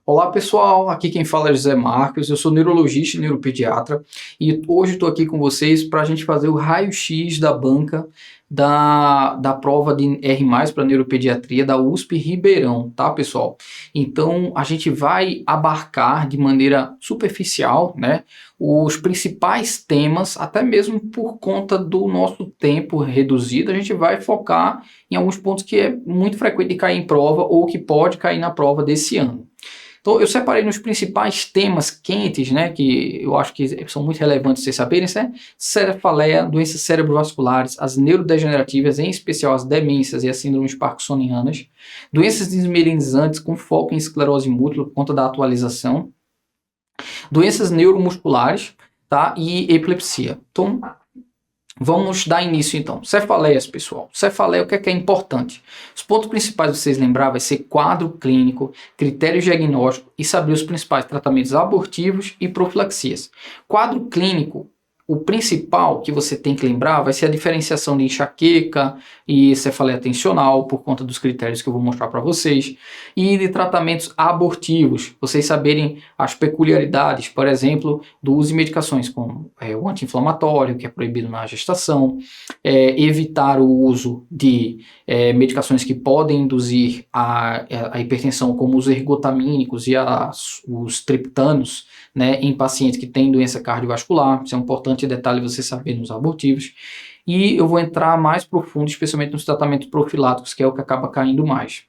Olá pessoal, aqui quem fala é José Marcos, eu sou neurologista e neuropediatra e hoje estou aqui com vocês para a gente fazer o raio-x da banca da prova de R+, para neuropediatria da USP Ribeirão, tá pessoal? Então a gente vai abarcar de maneira superficial, né, os principais temas, até mesmo por conta do nosso tempo reduzido, a gente vai focar em alguns pontos que é muito frequente de cair em prova ou que pode cair na prova desse ano. Então eu separei nos principais temas quentes, né, que eu acho que são muito relevantes vocês saberem, né? Cefaleia, doenças cerebrovasculares, as neurodegenerativas, em especial as demências e as síndromes parkinsonianas, doenças desmielinizadas com foco em esclerose múltipla por conta da atualização, doenças neuromusculares, tá, e epilepsia. Então vamos dar início então. Cefaleias, pessoal. Cefaleia, o que é importante? Os pontos principais de vocês lembrar vai ser quadro clínico, critério diagnóstico e saber os principais tratamentos abortivos e profilaxias. Quadro clínico, o principal que você tem que lembrar vai ser a diferenciação de enxaqueca e cefaleia tensional, por conta dos critérios que eu vou mostrar para vocês, e de tratamentos abortivos, vocês saberem as peculiaridades, por exemplo, do uso de medicações como o anti-inflamatório, que é proibido na gestação, evitar o uso de medicações que podem induzir a hipertensão, como os ergotamínicos e os triptanos, né, em pacientes que têm doença cardiovascular. Isso é um importante detalhe você saber nos abortivos. E eu vou entrar mais profundo, especialmente nos tratamentos profiláticos, que é o que acaba caindo mais.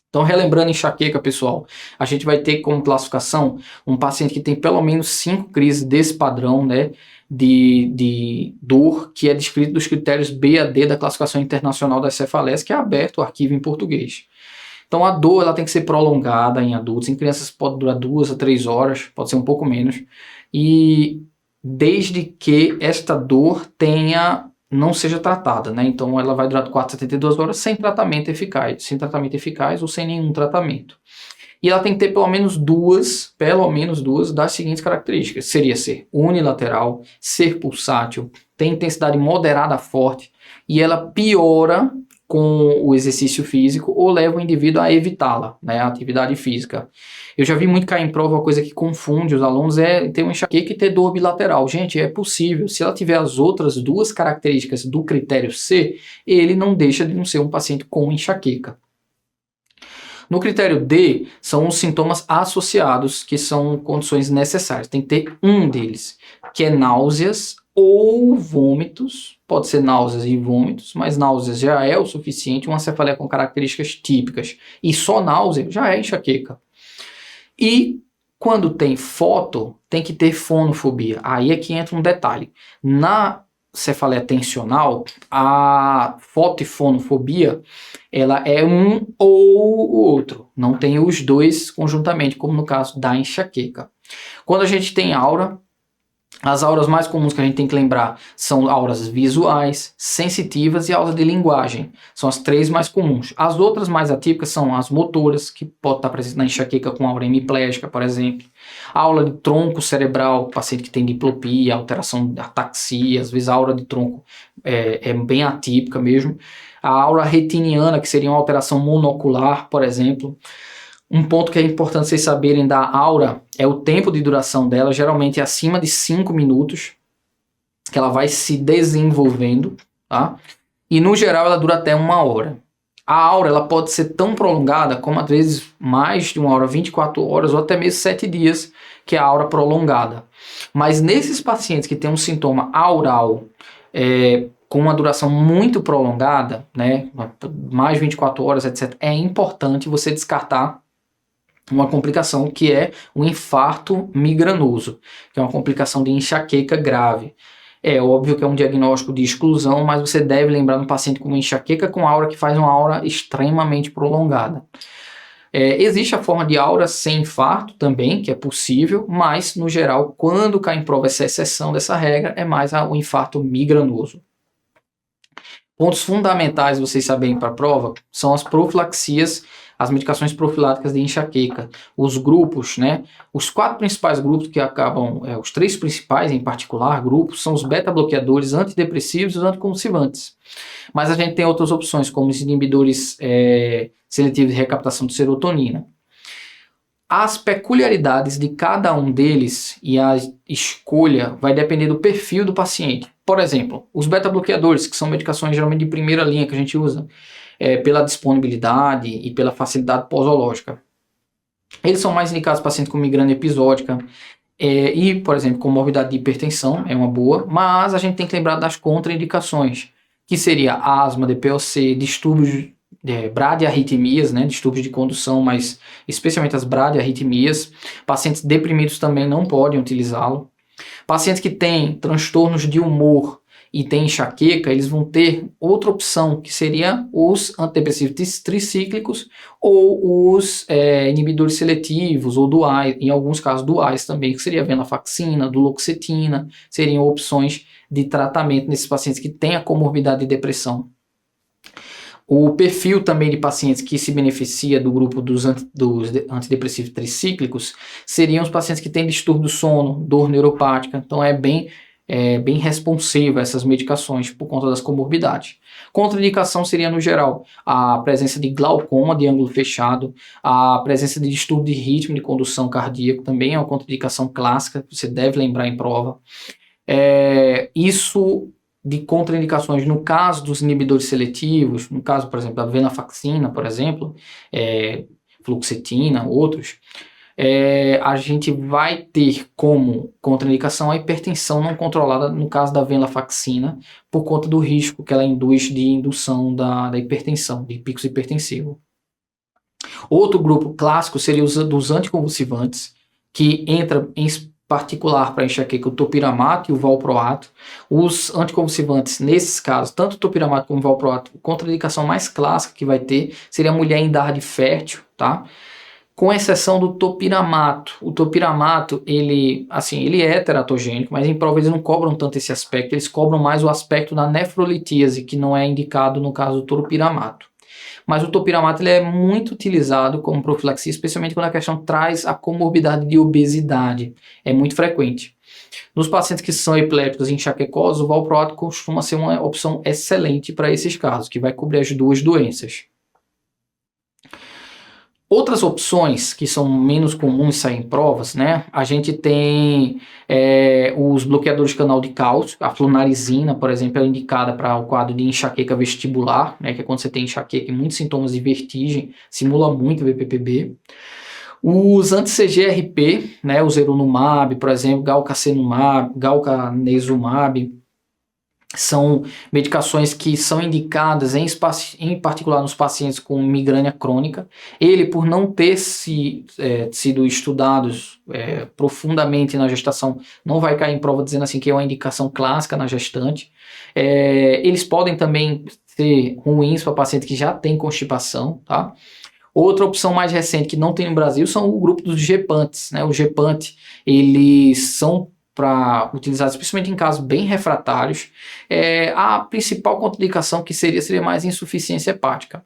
Então, relembrando enxaqueca, pessoal, a gente vai ter como classificação um paciente que tem pelo menos 5 crises desse padrão, né, de dor, que é descrito dos critérios B a D da classificação internacional das cefaleias, que é aberto o arquivo em português. Então a dor ela tem que ser prolongada em adultos, em crianças pode durar 2 a 3 horas, pode ser um pouco menos, e desde que esta dor não seja tratada, né? Então ela vai durar 4 a 72 horas sem tratamento eficaz ou sem nenhum tratamento. E ela tem que ter pelo menos duas das seguintes características: seria ser unilateral, ser pulsátil, ter intensidade moderada a forte, e ela piora com o exercício físico ou leva o indivíduo a evitá-la, né, a atividade física. Eu já vi muito cair em prova, uma coisa que confunde os alunos ter uma enxaqueca e ter dor bilateral. Gente, é possível. Se ela tiver as outras duas características do critério C, ele não deixa de não ser um paciente com enxaqueca. No critério D, são os sintomas associados, que são condições necessárias. Tem que ter um deles, que é náuseas ou vômitos. Pode ser náuseas e vômitos, mas náuseas já é o suficiente, uma cefaleia com características típicas. E só náusea já é enxaqueca. E quando tem foto, tem que ter fonofobia. Aí é que entra um detalhe. Na cefaleia tensional, a fotofonofobia, ela é um ou o outro, não tem os dois conjuntamente, como no caso da enxaqueca. Quando a gente tem aura, as auras mais comuns que a gente tem que lembrar são auras visuais, sensitivas e auras de linguagem. São as 3 mais comuns. As outras mais atípicas são as motoras, que pode estar presente na enxaqueca com aura hemiplégica, por exemplo. A aura de tronco cerebral, paciente que tem diplopia, alteração de ataxia, às vezes a aura de tronco é bem atípica mesmo. A aura retiniana, que seria uma alteração monocular, por exemplo. Um ponto que é importante vocês saberem da aura é o tempo de duração dela, geralmente é acima de 5 minutos, que ela vai se desenvolvendo, tá? E no geral ela dura até 1 hora. A aura ela pode ser tão prolongada como às vezes mais de 1 hora, 24 horas ou até mesmo 7 dias, que é a aura prolongada. Mas nesses pacientes que têm um sintoma aural com uma duração muito prolongada, né, mais de 24 horas, etc., é importante você descartar uma complicação que é o infarto migranoso, que é uma complicação de enxaqueca grave. É óbvio que é um diagnóstico de exclusão, mas você deve lembrar no paciente com enxaqueca com aura que faz uma aura extremamente prolongada. Existe a forma de aura sem infarto também, que é possível, mas no geral, quando cai em prova essa exceção dessa regra, é mais o infarto migranoso. Pontos fundamentais vocês saberem para a prova são as profilaxias as medicações profiláticas de enxaqueca. Os grupos, né? Os 4 principais grupos que acabam, os 3 principais em particular, grupos, são os beta-bloqueadores, antidepressivos e os anticonvulsivantes. Mas a gente tem outras opções, como os inibidores seletivos de recaptação de serotonina. As peculiaridades de cada um deles e a escolha vai depender do perfil do paciente. Por exemplo, os beta-bloqueadores, que são medicações geralmente de primeira linha que a gente usa, pela disponibilidade e pela facilidade posológica. Eles são mais indicados para pacientes com migrânia episódica e, por exemplo, com morbidade de hipertensão, é uma boa, mas a gente tem que lembrar das contraindicações, que seria asma, DPOC, distúrbios bradiarritmias, né, distúrbios de condução, mas especialmente as bradiarritmias. Pacientes deprimidos também não podem utilizá-lo. Pacientes que têm transtornos de humor e têm enxaqueca, eles vão ter outra opção, que seria os antidepressivos tricíclicos ou os inibidores seletivos, ou duais, em alguns casos duais também, que seria a venlafaxina, duloxetina, seriam opções de tratamento nesses pacientes que têm a comorbidade de depressão. O perfil também de pacientes que se beneficia do grupo dos antidepressivos tricíclicos seriam os pacientes que têm distúrbio do sono, dor neuropática, então é bem responsivo a essas medicações por conta das comorbidades. Contraindicação seria, no geral, a presença de glaucoma de ângulo fechado, a presença de distúrbio de ritmo de condução cardíaco, também é uma contraindicação clássica, que você deve lembrar em prova. Isso de contraindicações no caso dos inibidores seletivos, no caso, por exemplo, da venlafaxina, por exemplo, fluoxetina, outros, a gente vai ter como contraindicação a hipertensão não controlada no caso da venlafaxina, por conta do risco que ela induz de indução da hipertensão, de picos hipertensivos. Outro grupo clássico seria os dos anticonvulsivantes, que entra em particular para enxaqueca o topiramato e o valproato. Os anticonvulsivantes, nesses casos, tanto o topiramato como o valproato, a contraindicação mais clássica que vai ter seria a mulher em idade fértil, tá? Com exceção do topiramato. O topiramato, ele é teratogênico, mas em prova eles não cobram tanto esse aspecto, eles cobram mais o aspecto da nefrolitíase, que não é indicado no caso do topiramato. Mas o topiramato ele é muito utilizado como profilaxia, especialmente quando a questão traz a comorbidade de obesidade. É muito frequente. Nos pacientes que são epilépticos e enxaquecosos, o valproato costuma ser uma opção excelente para esses casos, que vai cobrir as duas doenças. Outras opções que são menos comuns sair em provas, né? A gente tem os bloqueadores de canal de cálcio, a flunarizina, por exemplo, é indicada para o quadro de enxaqueca vestibular, né? Que é quando você tem enxaqueca e muitos sintomas de vertigem, simula muito o VPPB. Os anti-CGRP, né? O zeronumab, por exemplo, galcanezumab, são medicações que são indicadas em particular nos pacientes com migrânia crônica. Ele, por não ter sido estudados profundamente na gestação, não vai cair em prova dizendo assim que é uma indicação clássica na gestante. Eles podem também ser ruins para paciente que já tem constipação, tá? Outra opção mais recente que não tem no Brasil são o grupo dos gepantes, né? O gepante, eles são para utilizados especialmente em casos bem refratários. A principal contraindicação que seria mais insuficiência hepática.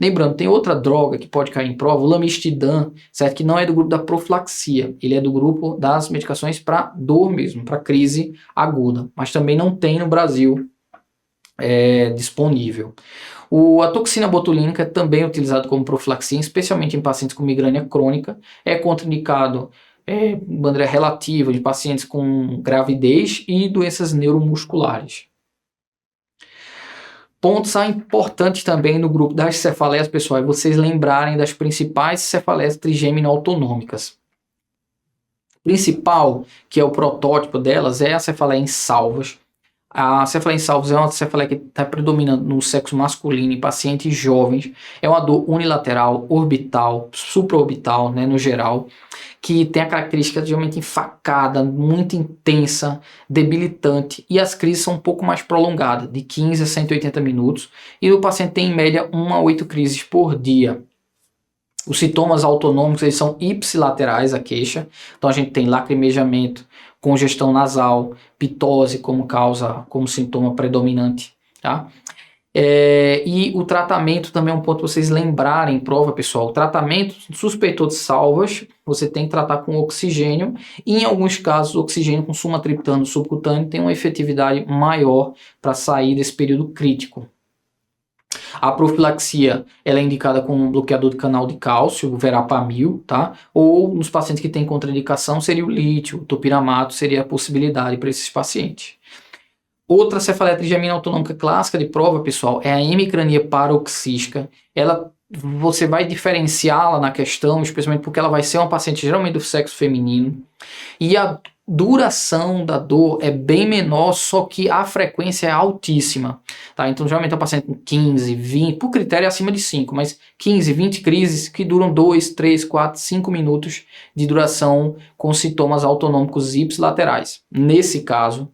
Lembrando, tem outra droga que pode cair em prova, o lamistidam, certo? Que não é do grupo da profilaxia, ele é do grupo das medicações para dor mesmo, para crise aguda, mas também não tem no Brasil disponível. A toxina botulínica também é utilizado como profilaxia, especialmente em pacientes com migrânia crônica, é contraindicado de maneira relativa de pacientes com gravidez e doenças neuromusculares. Pontos importantes também no grupo das cefaleias, pessoal, é vocês lembrarem das principais cefaleias trigêmino-autonômicas. O principal, que é o protótipo delas, é a cefaleia em salvas. A cefaleia em salvos é uma cefaleia que está predominando no sexo masculino em pacientes jovens. É uma dor unilateral, orbital, supraorbital, né, no geral, que tem a característica de geralmente enfacada, muito intensa, debilitante, e as crises são um pouco mais prolongadas, de 15 a 180 minutos, e o paciente tem em média 1 a 8 crises por dia. Os sintomas autonômicos eles são ipsilaterais, a queixa, então a gente tem lacrimejamento, congestão nasal, pitose como sintoma predominante, tá? E o tratamento também é um ponto para vocês lembrarem, prova pessoal, o tratamento suspeitou de salvas, você tem que tratar com oxigênio, e em alguns casos o oxigênio com sumatriptano subcutâneo tem uma efetividade maior para sair desse período crítico. A profilaxia ela é indicada com um bloqueador do canal de cálcio, o verapamil, tá? Ou nos pacientes que têm contraindicação seria o lítio, o topiramato seria a possibilidade para esses pacientes. Outra cefaleia trigemina autonômica clássica de prova, pessoal, é a hemicrania paroxística. Você vai diferenciá-la na questão, especialmente porque ela vai ser uma paciente geralmente do sexo feminino. E a duração da dor é bem menor, só que a frequência é altíssima. Tá? Então, geralmente é um paciente com 15, 20, por critério acima de 5, mas 15, 20 crises que duram 2, 3, 4, 5 minutos de duração com sintomas autonômicos ipsilaterais. Nesse caso,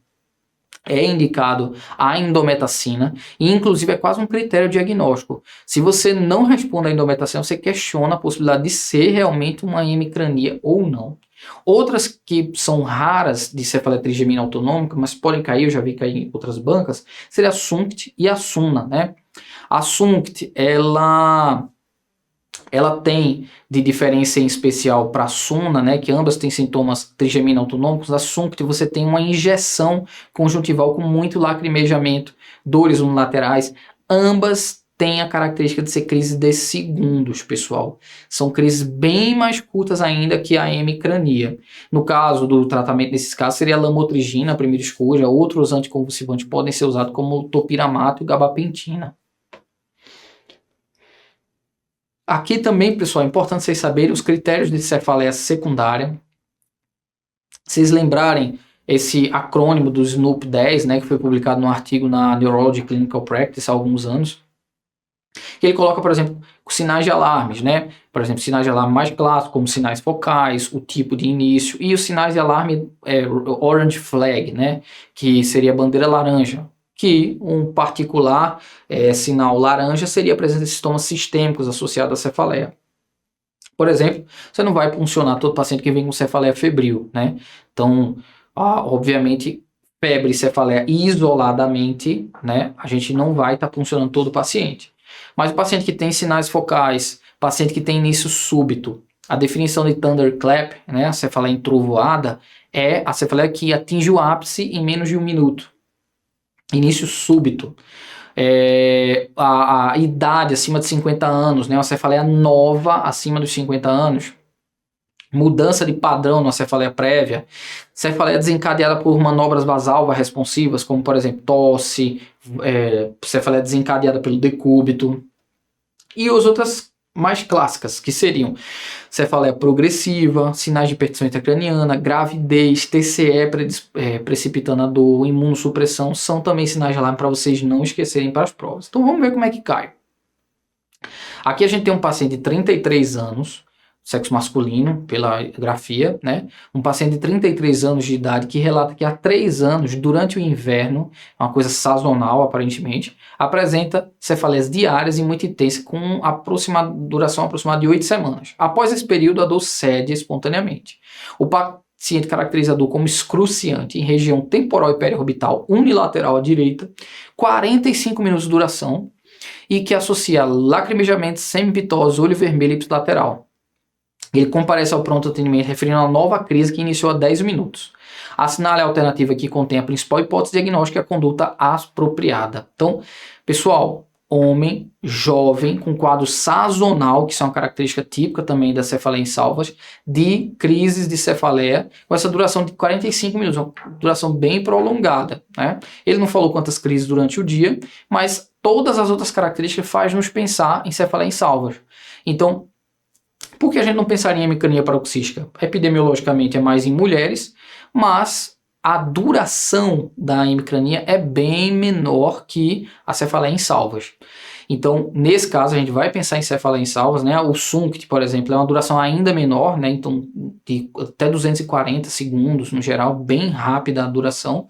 é indicado a indometacina e inclusive é quase um critério diagnóstico. Se você não responde à indometacina, você questiona a possibilidade de ser realmente uma hemicrania ou não. Outras que são raras de cefaleia trigemina autonômica, mas podem cair, eu já vi cair em outras bancas, seria a SUNCT e a SUNA, né? A SUNCT, ela tem de diferença em especial para a SUNA, né, que ambas têm sintomas trigemina autonômicos. A SUNCT você tem uma injeção conjuntival com muito lacrimejamento, dores unilaterais. Ambas têm a característica de ser crises de segundos, pessoal. São crises bem mais curtas ainda que a hemicrania. No caso do tratamento desses casos seria a lamotrigina, a primeira escolha. Outros anticonvulsivantes podem ser usados como o topiramato e gabapentina. Aqui também, pessoal, é importante vocês saberem os critérios de cefaleia secundária. Vocês lembrarem esse acrônimo do SNOOP-10, né, que foi publicado num artigo na Neurology Clinical Practice há alguns anos. Que ele coloca, por exemplo, sinais de alarmes, né? Por exemplo, sinais de alarme mais clássicos, como sinais focais, o tipo de início, e os sinais de alarme orange flag, né? Que seria a bandeira laranja. Que um particular sinal laranja seria a presença de sintomas sistêmicos associados à cefaleia. Por exemplo, você não vai funcionar todo paciente que vem com cefaleia febril, né? Então, obviamente, febre e cefaleia isoladamente, né? A gente não vai estar funcionando todo o paciente. Mas o paciente que tem sinais focais, paciente que tem início súbito, a definição de thunderclap, né? A cefaleia entrovoada, é a cefaleia que atinge o ápice em menos de 1 minuto. Início súbito. A idade acima de 50 anos, né? Uma cefaleia nova acima dos 50 anos. Mudança de padrão na cefaleia prévia. Cefaleia desencadeada por manobras vasalva responsivas, como por exemplo tosse, cefaleia desencadeada pelo decúbito. E as outras mais clássicas, que seriam cefaleia progressiva, sinais de hipertensão intracraniana, gravidez, TCE precipitando a dor, imunossupressão, são também sinais de alarme para vocês não esquecerem para as provas. Então vamos ver como é que cai. Aqui a gente tem um paciente de 33 anos, sexo masculino, pela grafia, né? Um paciente de 33 anos de idade que relata que há 3 anos, durante o inverno, uma coisa sazonal aparentemente, apresenta cefaleias diárias e muito intensa com duração aproximada de 8 semanas. Após esse período, a dor cede espontaneamente. O paciente caracteriza a dor como excruciante em região temporal e periorbital unilateral à direita, 45 minutos de duração, e que associa lacrimejamento, semiptose, olho vermelho e ipsilateral. Ele comparece ao pronto atendimento referindo a nova crise que iniciou há 10 minutos. Assinale a alternativa que contém a principal hipótese diagnóstica e a conduta apropriada. Então, pessoal, homem, jovem, com quadro sazonal, que isso é uma característica típica também da cefaleia em salvas, de crises de cefaleia, com essa duração de 45 minutos, uma duração bem prolongada, né? Ele não falou quantas crises durante o dia, mas todas as outras características fazem nos pensar em cefaleia em salvas. Então, por que a gente não pensaria em hemicrania paroxística? Epidemiologicamente é mais em mulheres, mas a duração da hemicrania é bem menor que a cefaleia em salvas. Então, nesse caso, a gente vai pensar em cefaleia em salvas, né? O SUNCT, por exemplo, é uma duração ainda menor, né? Então, de até 240 segundos, no geral, bem rápida a duração.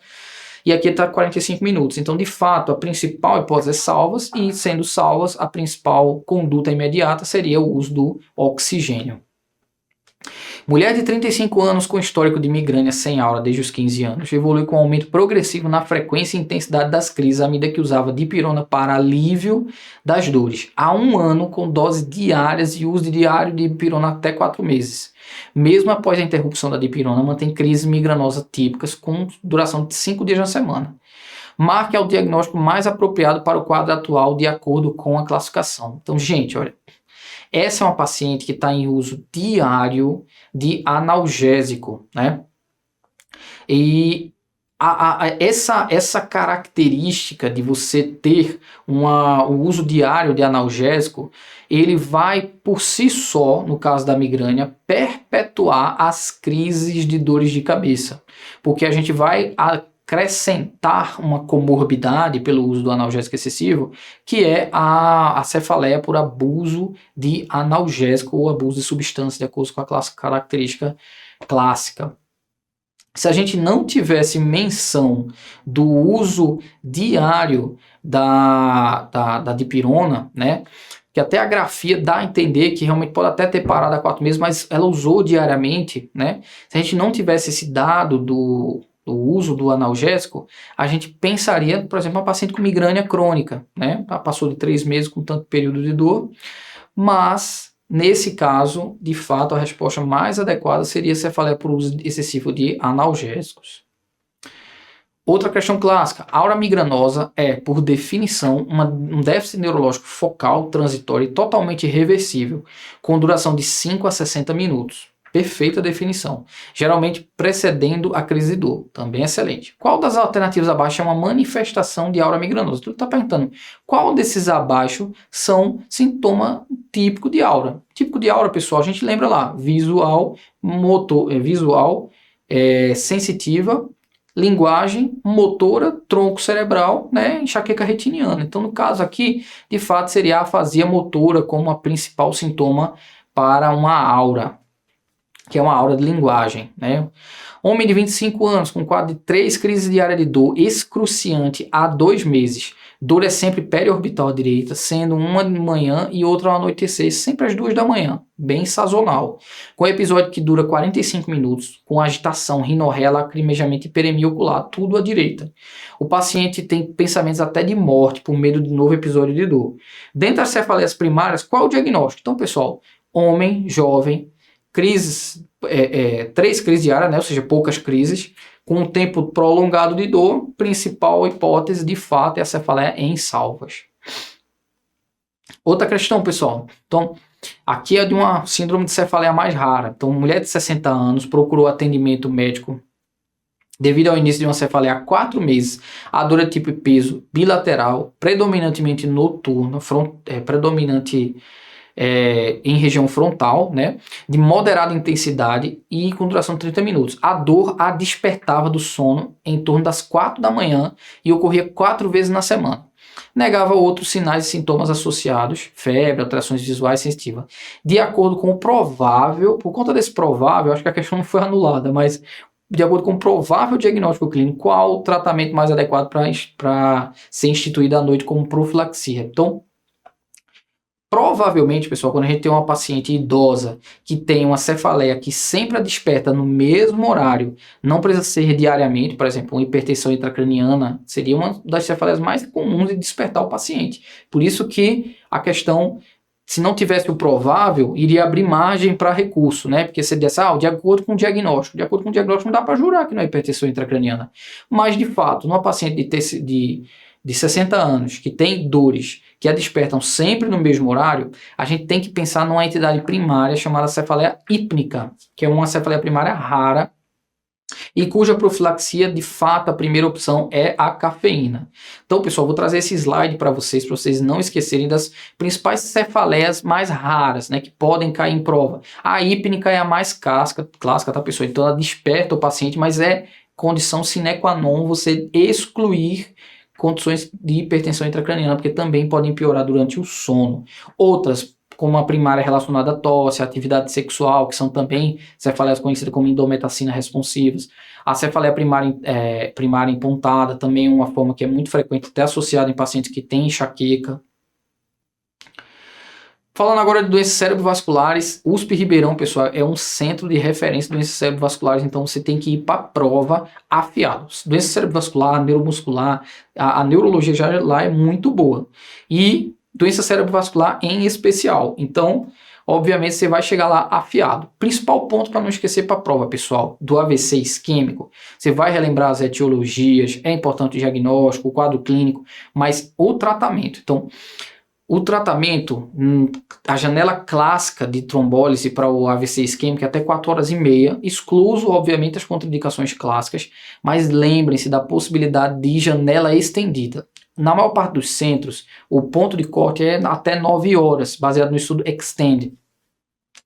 E aqui está 45 minutos. Então, de fato, a principal hipótese é salvas, e sendo salvas, a principal conduta imediata seria o uso do oxigênio. Mulher de 35 anos com histórico de migrânia sem aura desde os 15 anos evolui com um aumento progressivo na frequência e intensidade das crises à medida que usava dipirona para alívio das dores. Há 1 ano com doses diárias e uso diário de dipirona até 4 meses. Mesmo após a interrupção da dipirona, mantém crises migranosas típicas com duração de 5 dias na semana. Marque é o diagnóstico mais apropriado para o quadro atual de acordo com a classificação. Então, gente, olha, essa é uma paciente que está em uso diário de analgésico, né? E essa característica de você ter o uso diário de analgésico, ele vai por si só, no caso da migrânia, perpetuar as crises de dores de cabeça, porque a gente vai acrescentar uma comorbidade pelo uso do analgésico excessivo, que é a cefaleia por abuso de analgésico ou abuso de substância, de acordo com a característica clássica. Se a gente não tivesse menção do uso diário da dipirona, né, que até a grafia dá a entender que realmente pode até ter parado há 4 meses, mas ela usou diariamente, né? Se a gente não tivesse esse dado do uso do analgésico, a gente pensaria, por exemplo, uma paciente com migrânia crônica, né? Ela passou de 3 meses com tanto período de dor, mas nesse caso, de fato, a resposta mais adequada seria cefaleia por uso excessivo de analgésicos. Outra questão clássica, aura migranosa é, por definição, um déficit neurológico focal, transitório e totalmente reversível, com duração de 5 a 60 minutos. Perfeita definição. Geralmente precedendo a crise de dor. Também excelente. Qual das alternativas abaixo é uma manifestação de aura migranosa? Tu está perguntando qual desses abaixo são sintoma típico de aura. Típico de aura, pessoal, a gente lembra lá, visual, sensitiva, linguagem, motora, tronco cerebral, né, enxaqueca retiniana. Então, no caso aqui, de fato, seria a afasia motora como a principal sintoma para uma aura, que é uma aura de linguagem, né? Homem de 25 anos com quadro de 3 crises diárias de dor excruciante há 2 meses. Dor é sempre periorbital à direita, sendo uma de manhã e outra ao anoitecer, sempre às 2 da manhã, bem sazonal. Com episódio que dura 45 minutos, com agitação, rinorreia, lacrimejamento e hiperemia ocular, tudo à direita. O paciente tem pensamentos até de morte por medo de novo episódio de dor. Dentre as cefaleias primárias, qual é o diagnóstico? Então, pessoal, homem, jovem, crises, 3 crises diárias, né? Ou seja, poucas crises, com um tempo prolongado de dor, principal hipótese de fato é a cefaleia em salvas. Outra questão, pessoal, então, aqui é de uma síndrome de cefaleia mais rara. Então, mulher de 60 anos procurou atendimento médico devido ao início de uma cefaleia há 4 meses. A dor é tipo e peso bilateral, predominantemente noturna, predominante em região frontal, né, de moderada intensidade e com duração de 30 minutos. A dor a despertava do sono em torno das 4 da manhã e ocorria 4 vezes na semana. Negava outros sinais e sintomas associados, febre, alterações visuais sensitivas. De acordo com o provável, por conta desse provável, acho que a questão não foi anulada, mas de acordo com o provável diagnóstico clínico, qual o tratamento mais adequado para ser instituído à noite como profilaxia? Então, provavelmente, pessoal, quando a gente tem uma paciente idosa que tem uma cefaleia que sempre a desperta no mesmo horário, não precisa ser diariamente, por exemplo, uma hipertensão intracraniana seria uma das cefaleias mais comuns de despertar o paciente. Por isso que a questão, se não tivesse o provável, iria abrir margem para recurso, né? Porque você disse, de acordo com o diagnóstico. De acordo com o diagnóstico não dá para jurar que não é hipertensão intracraniana. Mas, de fato, numa paciente de 60 anos, que tem dores que a despertam sempre no mesmo horário, a gente tem que pensar numa entidade primária chamada cefaleia hípnica, que é uma cefaleia primária rara e cuja profilaxia, de fato, a primeira opção é a cafeína. Então, pessoal, vou trazer esse slide para vocês não esquecerem das principais cefaleias mais raras, né, que podem cair em prova. A hípnica é a mais clássica, tá, pessoal? Então, ela desperta o paciente, mas é condição sine qua non você excluir condições de hipertensão intracraniana, porque também podem piorar durante o sono. Outras, como a primária relacionada à tosse, à atividade sexual, que são também cefaleias conhecidas como indometacina responsivas. A cefaleia primária empontada, também é uma forma que é muito frequente, até associada em pacientes que têm enxaqueca. Falando agora de doenças cerebrovasculares, USP Ribeirão, pessoal, é um centro de referência de doenças cerebrovasculares, então você tem que ir para a prova afiado. Doença cerebrovascular, neuromuscular, a neurologia já lá é muito boa. E doença cerebrovascular em especial. Então, obviamente, você vai chegar lá afiado. Principal ponto para não esquecer para a prova, pessoal, do AVC isquêmico. Você vai relembrar as etiologias, é importante o diagnóstico, o quadro clínico, mas o tratamento. Então, o tratamento, a janela clássica de trombólise para o AVC isquêmico é até 4 horas e meia, excluso, obviamente, as contraindicações clássicas, mas lembrem-se da possibilidade de janela estendida. Na maior parte dos centros, o ponto de corte é até 9 horas, baseado no estudo Extend.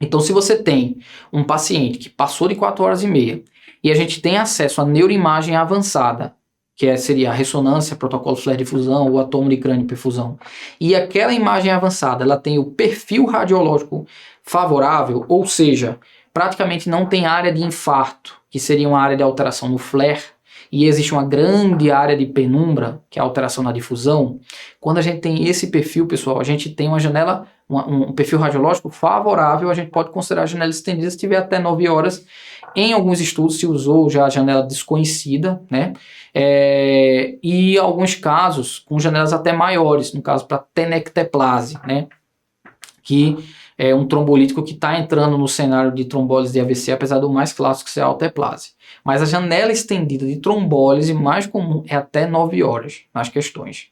Então, se você tem um paciente que passou de 4 horas e meia e a gente tem acesso à neuroimagem avançada, que seria a ressonância, protocolo flare de fusão ou atomo de crânio perfusão, e aquela imagem avançada ela tem o perfil radiológico favorável, ou seja, praticamente não tem área de infarto, que seria uma área de alteração no flare, e existe uma grande área de penumbra, que é a alteração na difusão. Quando a gente tem esse perfil, pessoal, a gente tem uma janela, um perfil radiológico favorável, a gente pode considerar a janela estendida se tiver até 9 horas. Em alguns estudos se usou já a janela desconhecida, né? E alguns casos com janelas até maiores, no caso para tenecteplase, né? Que é um trombolítico que está entrando no cenário de trombólise de AVC, apesar do mais clássico ser a alteplase. Mas a janela estendida de trombólise mais comum é até 9 horas nas questões.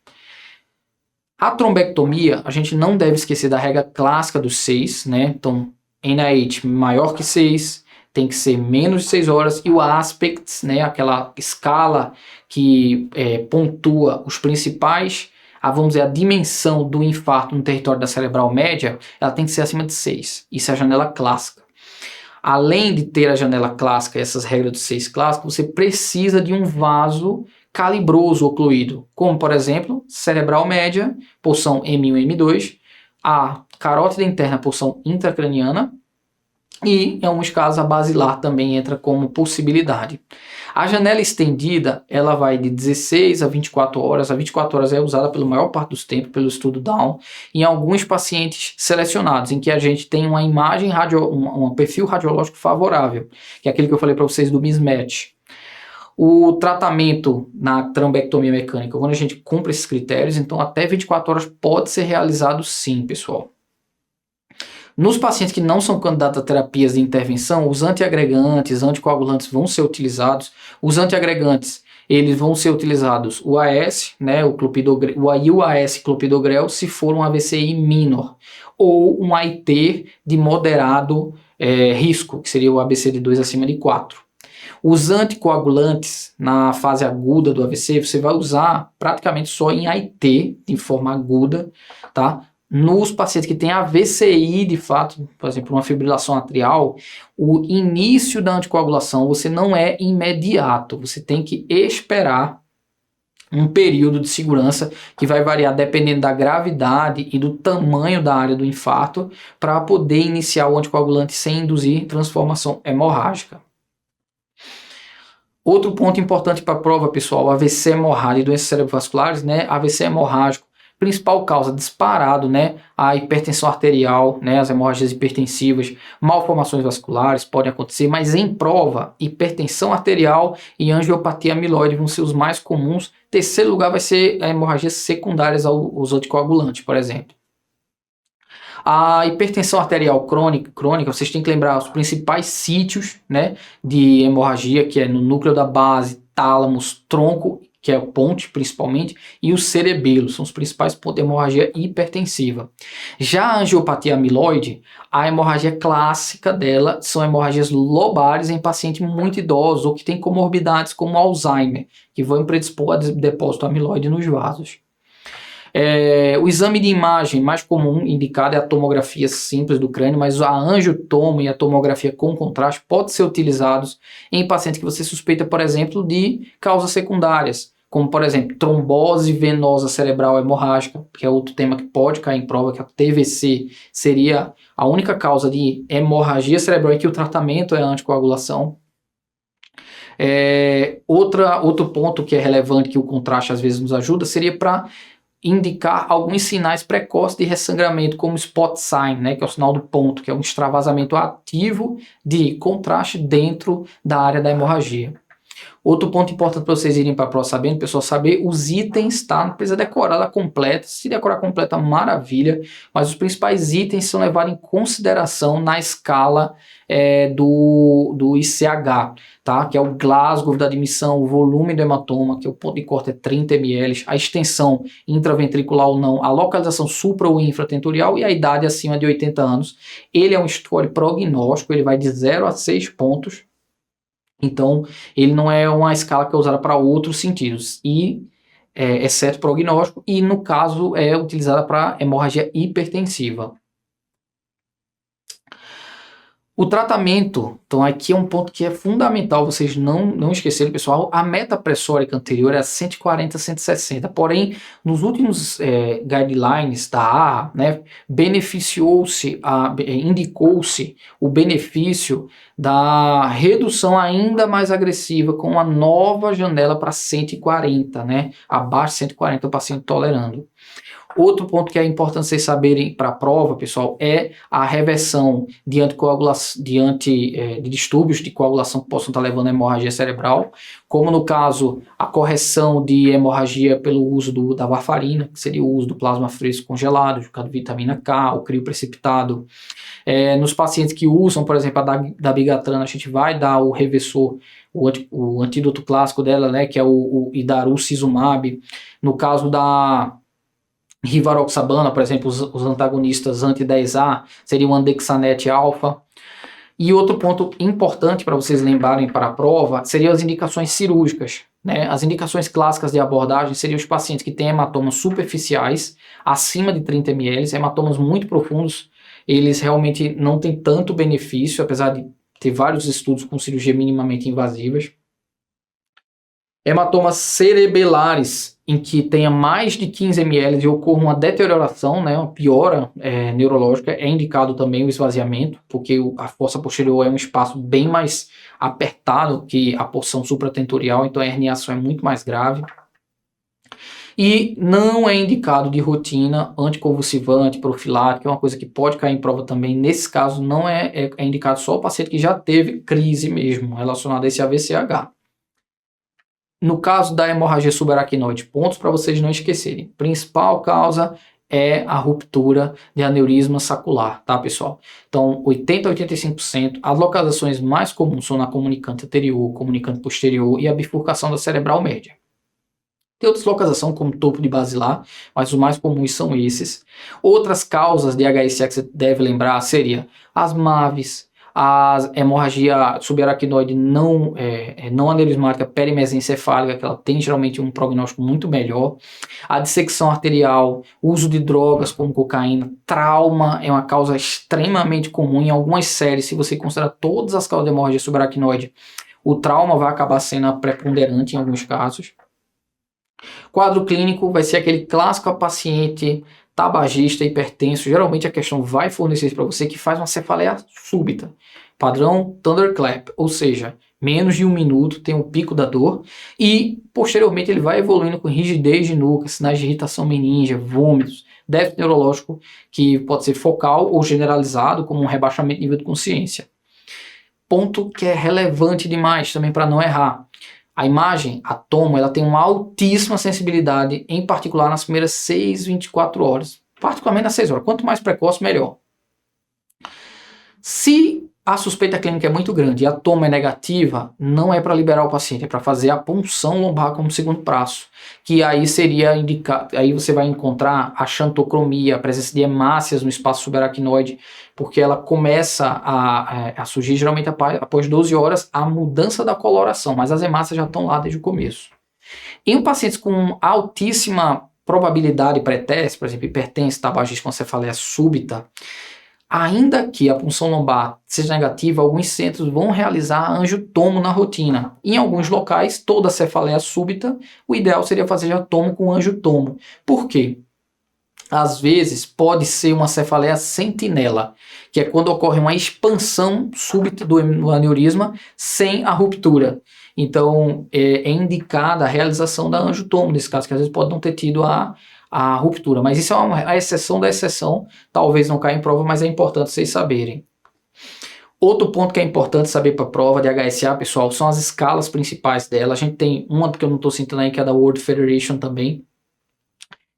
A trombectomia, a gente não deve esquecer da regra clássica dos 6, né? Então, NIH maior que 6, tem que ser menos de 6 horas, e o aspects, né? Aquela escala que pontua os principais, vamos dizer, a dimensão do infarto no território da cerebral média, ela tem que ser acima de 6. Isso é a janela clássica. Além de ter a janela clássica e essas regras dos 6 clássicos, você precisa de um vaso calibroso ocluído, como, por exemplo, cerebral média, porção M1 e M2, a carótida interna, porção intracraniana, e, em alguns casos, a basilar também entra como possibilidade. A janela estendida, ela vai de 16 a 24 horas. A 24 horas é usada pela maior parte dos tempos pelo estudo Down, em alguns pacientes selecionados, em que a gente tem uma imagem, um perfil radiológico favorável, que é aquele que eu falei para vocês do mismatch. O tratamento na trombectomia mecânica, quando a gente cumpre esses critérios, então até 24 horas pode ser realizado sim, pessoal. Nos pacientes que não são candidatos a terapias de intervenção, os antiagregantes, anticoagulantes vão ser utilizados. Os antiagregantes, eles vão ser utilizados o AS, né, o IUAS clopidogrel, se for um AVCI minor, ou um AIT de moderado risco, que seria o ABC de 2 acima de 4. Os anticoagulantes, na fase aguda do AVC, você vai usar praticamente só em AIT, de forma aguda, tá? Nos pacientes que têm AVCI, de fato, por exemplo, uma fibrilação atrial, o início da anticoagulação você não é imediato, você tem que esperar um período de segurança que vai variar dependendo da gravidade e do tamanho da área do infarto para poder iniciar o anticoagulante sem induzir transformação hemorrágica. Outro ponto importante para a prova, pessoal, AVC hemorrágico e doenças cerebrovasculares, né? AVC hemorrágico, principal causa disparado, né? A hipertensão arterial, né? As hemorragias hipertensivas, malformações vasculares podem acontecer, mas em prova, hipertensão arterial e angiopatia amiloide vão ser os mais comuns. Terceiro lugar vai ser a hemorragias secundárias aos anticoagulantes, por exemplo. A hipertensão arterial crônica, vocês têm que lembrar os principais sítios, né, de hemorragia, que é no núcleo da base, tálamos, tronco, que é o ponte principalmente, e o cerebelo, são os principais pontos de hemorragia hipertensiva. Já a angiopatia amiloide, a hemorragia clássica dela são hemorragias lobares em pacientes muito idosos ou que têm comorbidades como Alzheimer, que vão predispor a depósito amiloide nos vasos. O exame de imagem mais comum indicado é a tomografia simples do crânio, mas a angiotomo e a tomografia com contraste podem ser utilizados em pacientes que você suspeita, por exemplo, de causas secundárias, como, por exemplo, trombose venosa cerebral hemorrágica, que é outro tema que pode cair em prova, que a TVC seria a única causa de hemorragia cerebral em que o tratamento é a anticoagulação. Outro ponto que é relevante, que o contraste às vezes nos ajuda, seria para indicar alguns sinais precoces de ressangramento, como spot sign, né, que é o sinal do ponto, que é um extravasamento ativo de contraste dentro da área da hemorragia. Outro ponto importante para vocês irem para a prova sabendo, pessoal, saber os itens, tá? Não precisa decorar ela completa. Se decorar completa, maravilha. Mas os principais itens são levados em consideração na escala do ICH, tá? Que é o Glasgow da admissão, o volume do hematoma, que o ponto de corte é 30 ml, a extensão intraventricular ou não, a localização supra ou infratentorial e a idade acima de 80 anos. Ele é um score prognóstico, ele vai de 0 a 6 pontos. Então, ele não é uma escala que é usada para outros sentidos, exceto prognóstico, e no caso é utilizada para hemorragia hipertensiva. O tratamento, então aqui é um ponto que é fundamental vocês não esquecerem, pessoal. A meta pressórica anterior era 140 a 160, porém nos últimos guidelines da AHA, né, indicou-se o benefício da redução ainda mais agressiva com uma nova janela para 140, né, abaixo de 140 o paciente tolerando. Outro ponto que é importante vocês saberem para a prova, pessoal, é a reversão de distúrbios de coagulação que possam estar levando a hemorragia cerebral, como no caso a correção de hemorragia pelo uso da varfarina, que seria o uso do plasma fresco congelado, de vitamina K, o crio precipitado. Nos pacientes que usam, por exemplo, a dabigatran, a gente vai dar o reversor, o antídoto clássico dela, né, que é o idarucizumab. No caso da rivaroxabana, por exemplo, os antagonistas anti-10A seriam o andexanet alfa. E outro ponto importante para vocês lembrarem para a prova seriam as indicações cirúrgicas, né? As indicações clássicas de abordagem seriam os pacientes que têm hematomas superficiais, acima de 30 ml, hematomas muito profundos, eles realmente não têm tanto benefício, apesar de ter vários estudos com cirurgia minimamente invasivas. Hematomas cerebelares, em que tenha mais de 15 ml e ocorra uma deterioração, né, uma piora neurológica, é indicado também o esvaziamento, porque a fossa posterior é um espaço bem mais apertado que a porção supratentorial, então a herniação é muito mais grave. E não é indicado de rotina anticonvulsivante, profilático, é uma coisa que pode cair em prova também. Nesse caso, não é indicado só o paciente que já teve crise mesmo, relacionada a esse AVCH. No caso da hemorragia subaracnoide, pontos para vocês não esquecerem. Principal causa é a ruptura de aneurisma sacular, tá, pessoal? Então, 80 a 85%. As localizações mais comuns são na comunicante anterior, comunicante posterior e a bifurcação da cerebral média. Tem outras localizações como topo de basilar, mas os mais comuns são esses. Outras causas de HSA que você deve lembrar seria as MAVs, a hemorragia subaracnoide não aneurismática perimesencefálica, que ela tem geralmente um prognóstico muito melhor, a dissecção arterial, uso de drogas como cocaína, trauma é uma causa extremamente comum em algumas séries. Se você considerar todas as causas de hemorragia subaracnoide, o trauma vai acabar sendo a preponderante em alguns casos. Quadro clínico vai ser aquele clássico paciente tabagista, hipertenso, geralmente a questão vai fornecer isso para você, que faz uma cefaleia súbita, padrão Thunderclap, ou seja, menos de 1 minuto tem o pico da dor e posteriormente ele vai evoluindo com rigidez de nuca, sinais de irritação meningia, vômitos, déficit neurológico que pode ser focal ou generalizado como um rebaixamento de nível de consciência. Ponto que é relevante demais também para não errar. A imagem, a tomo, ela tem uma altíssima sensibilidade, em particular nas primeiras 24 horas. Particularmente nas 6 horas. Quanto mais precoce, melhor. Se a suspeita clínica é muito grande e a toma é negativa, não é para liberar o paciente, é para fazer a punção lombar como segundo passo. Que aí seria indicado, aí você vai encontrar a xantocromia, a presença de hemácias no espaço subaracnoide, porque ela começa a surgir geralmente após 12 horas a mudança da coloração, mas as hemácias já estão lá desde o começo. Em pacientes com altíssima probabilidade pré-teste, por exemplo, hipertenso, tabagismo com cefaleia súbita, ainda que a punção lombar seja negativa, alguns centros vão realizar angiotomo na rotina. Em alguns locais, toda cefaleia súbita, o ideal seria fazer angiotomo com angiotomo. Por quê? Às vezes pode ser uma cefaleia sentinela, que é quando ocorre uma expansão súbita do aneurisma sem a ruptura. Então é indicada a realização da angiotomo, nesse caso, que às vezes pode não ter tido a a ruptura. Mas isso é a exceção da exceção, talvez não caia em prova, mas é importante vocês saberem. Outro ponto que é importante saber para a prova de HSA, pessoal, são as escalas principais dela. A gente tem uma que eu não estou citando aí, que é da World Federation também,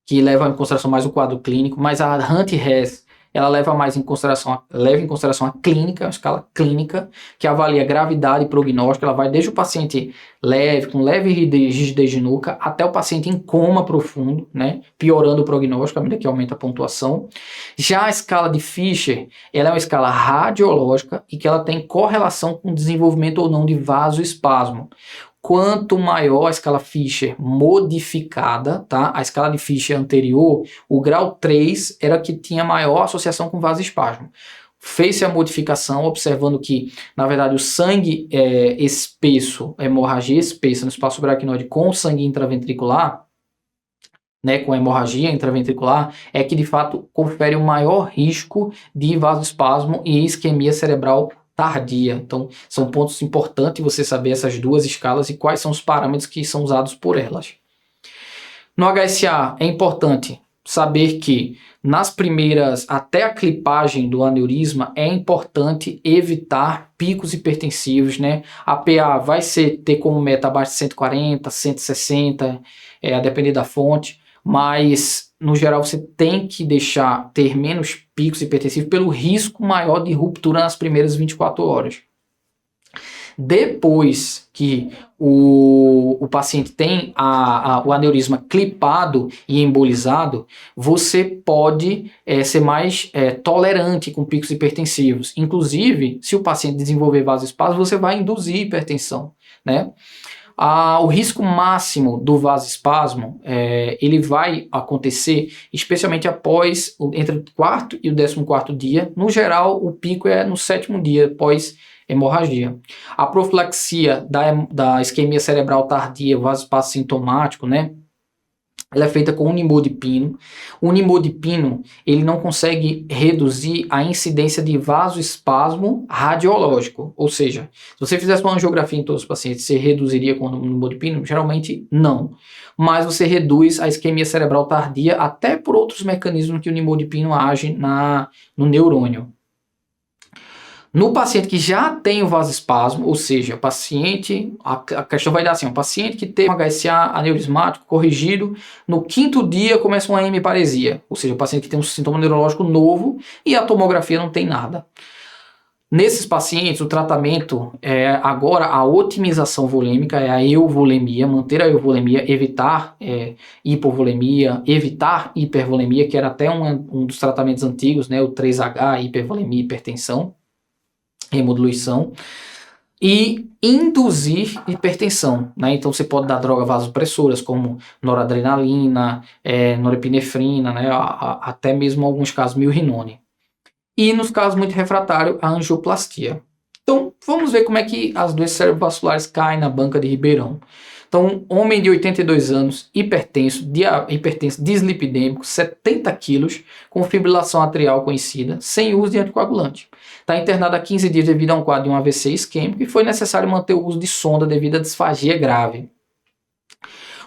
que leva em consideração mais o quadro clínico, mas a HuntHES, ela leva mais em consideração, a clínica, a escala clínica, que avalia gravidade e prognóstico. Ela vai desde o paciente leve, com leve rigidez de nuca, até o paciente em coma profundo, né, piorando o prognóstico à medida que aumenta a pontuação. Já a escala de Fisher, ela é uma escala radiológica e que ela tem correlação com o desenvolvimento ou não de vasoespasmo. Quanto maior a escala Fisher modificada, tá? A escala de Fisher anterior, o grau 3 era que tinha maior associação com vasoespasmo. Fez-se a modificação, observando que, na verdade, o sangue espesso, hemorragia espessa no espaço subaracnoide com sangue intraventricular, né, com hemorragia intraventricular, é que de fato confere o maior risco de vasoespasmo e isquemia cerebral tardia. Então, são pontos importantes você saber essas duas escalas e quais são os parâmetros que são usados por elas. No HSA, é importante saber que nas primeiras, até a clipagem do aneurisma, é importante evitar picos hipertensivos, né? A PA vai ter como meta abaixo de 140, 160, a depender da fonte, mas no geral você tem que ter menos picos hipertensivos pelo risco maior de ruptura nas primeiras 24 horas. Depois que o paciente tem o aneurisma clipado e embolizado, você pode ser mais tolerante com picos hipertensivos. Inclusive, se o paciente desenvolver vasoespasmo, você vai induzir hipertensão, né? O risco máximo do vasoespasmo, ele vai acontecer especialmente após, entre o 4º e o 14º dia. No geral, o pico é no 7º dia, após hemorragia. A profilaxia da isquemia cerebral tardia, vasoespasmo sintomático, né? Ela é feita com nimodipino. O nimodipino, ele não consegue reduzir a incidência de vasoespasmo radiológico. Ou seja, se você fizesse uma angiografia em todos os pacientes, você reduziria com o nimodipino? Geralmente não. Mas você reduz a isquemia cerebral tardia até por outros mecanismos que o nimodipino age no neurônio. No paciente que já tem o vasoespasmo, ou seja, o paciente, a questão vai dar assim, um paciente que teve um HSA aneurismático corrigido, no 5º dia começa uma hemiparesia, ou seja, o paciente que tem um sintoma neurológico novo e a tomografia não tem nada. Nesses pacientes, o tratamento agora a otimização volêmica, é a euvolemia, manter a euvolemia, evitar hipovolemia, evitar hipervolemia, que era até um dos tratamentos antigos, né, o 3H, hipervolemia e hipertensão. Hemodiluição, e induzir hipertensão, né? Então você pode dar drogas vasopressoras como noradrenalina, norepinefrina, né? Até mesmo alguns casos milrinone. E nos casos muito refratários, a angioplastia. Então vamos ver como é que as doenças cerebrovasculares caem na banca de Ribeirão. Então, homem de 82 anos, hipertenso, dislipidêmico, 70 quilos, com fibrilação atrial conhecida, sem uso de anticoagulante. Está internado há 15 dias devido a um quadro de um AVC isquêmico e foi necessário manter o uso de sonda devido à disfagia grave.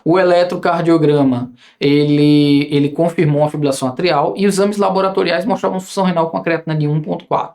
O eletrocardiograma, ele confirmou a fibrilação atrial e os exames laboratoriais mostravam função renal com a creatina de 1,4.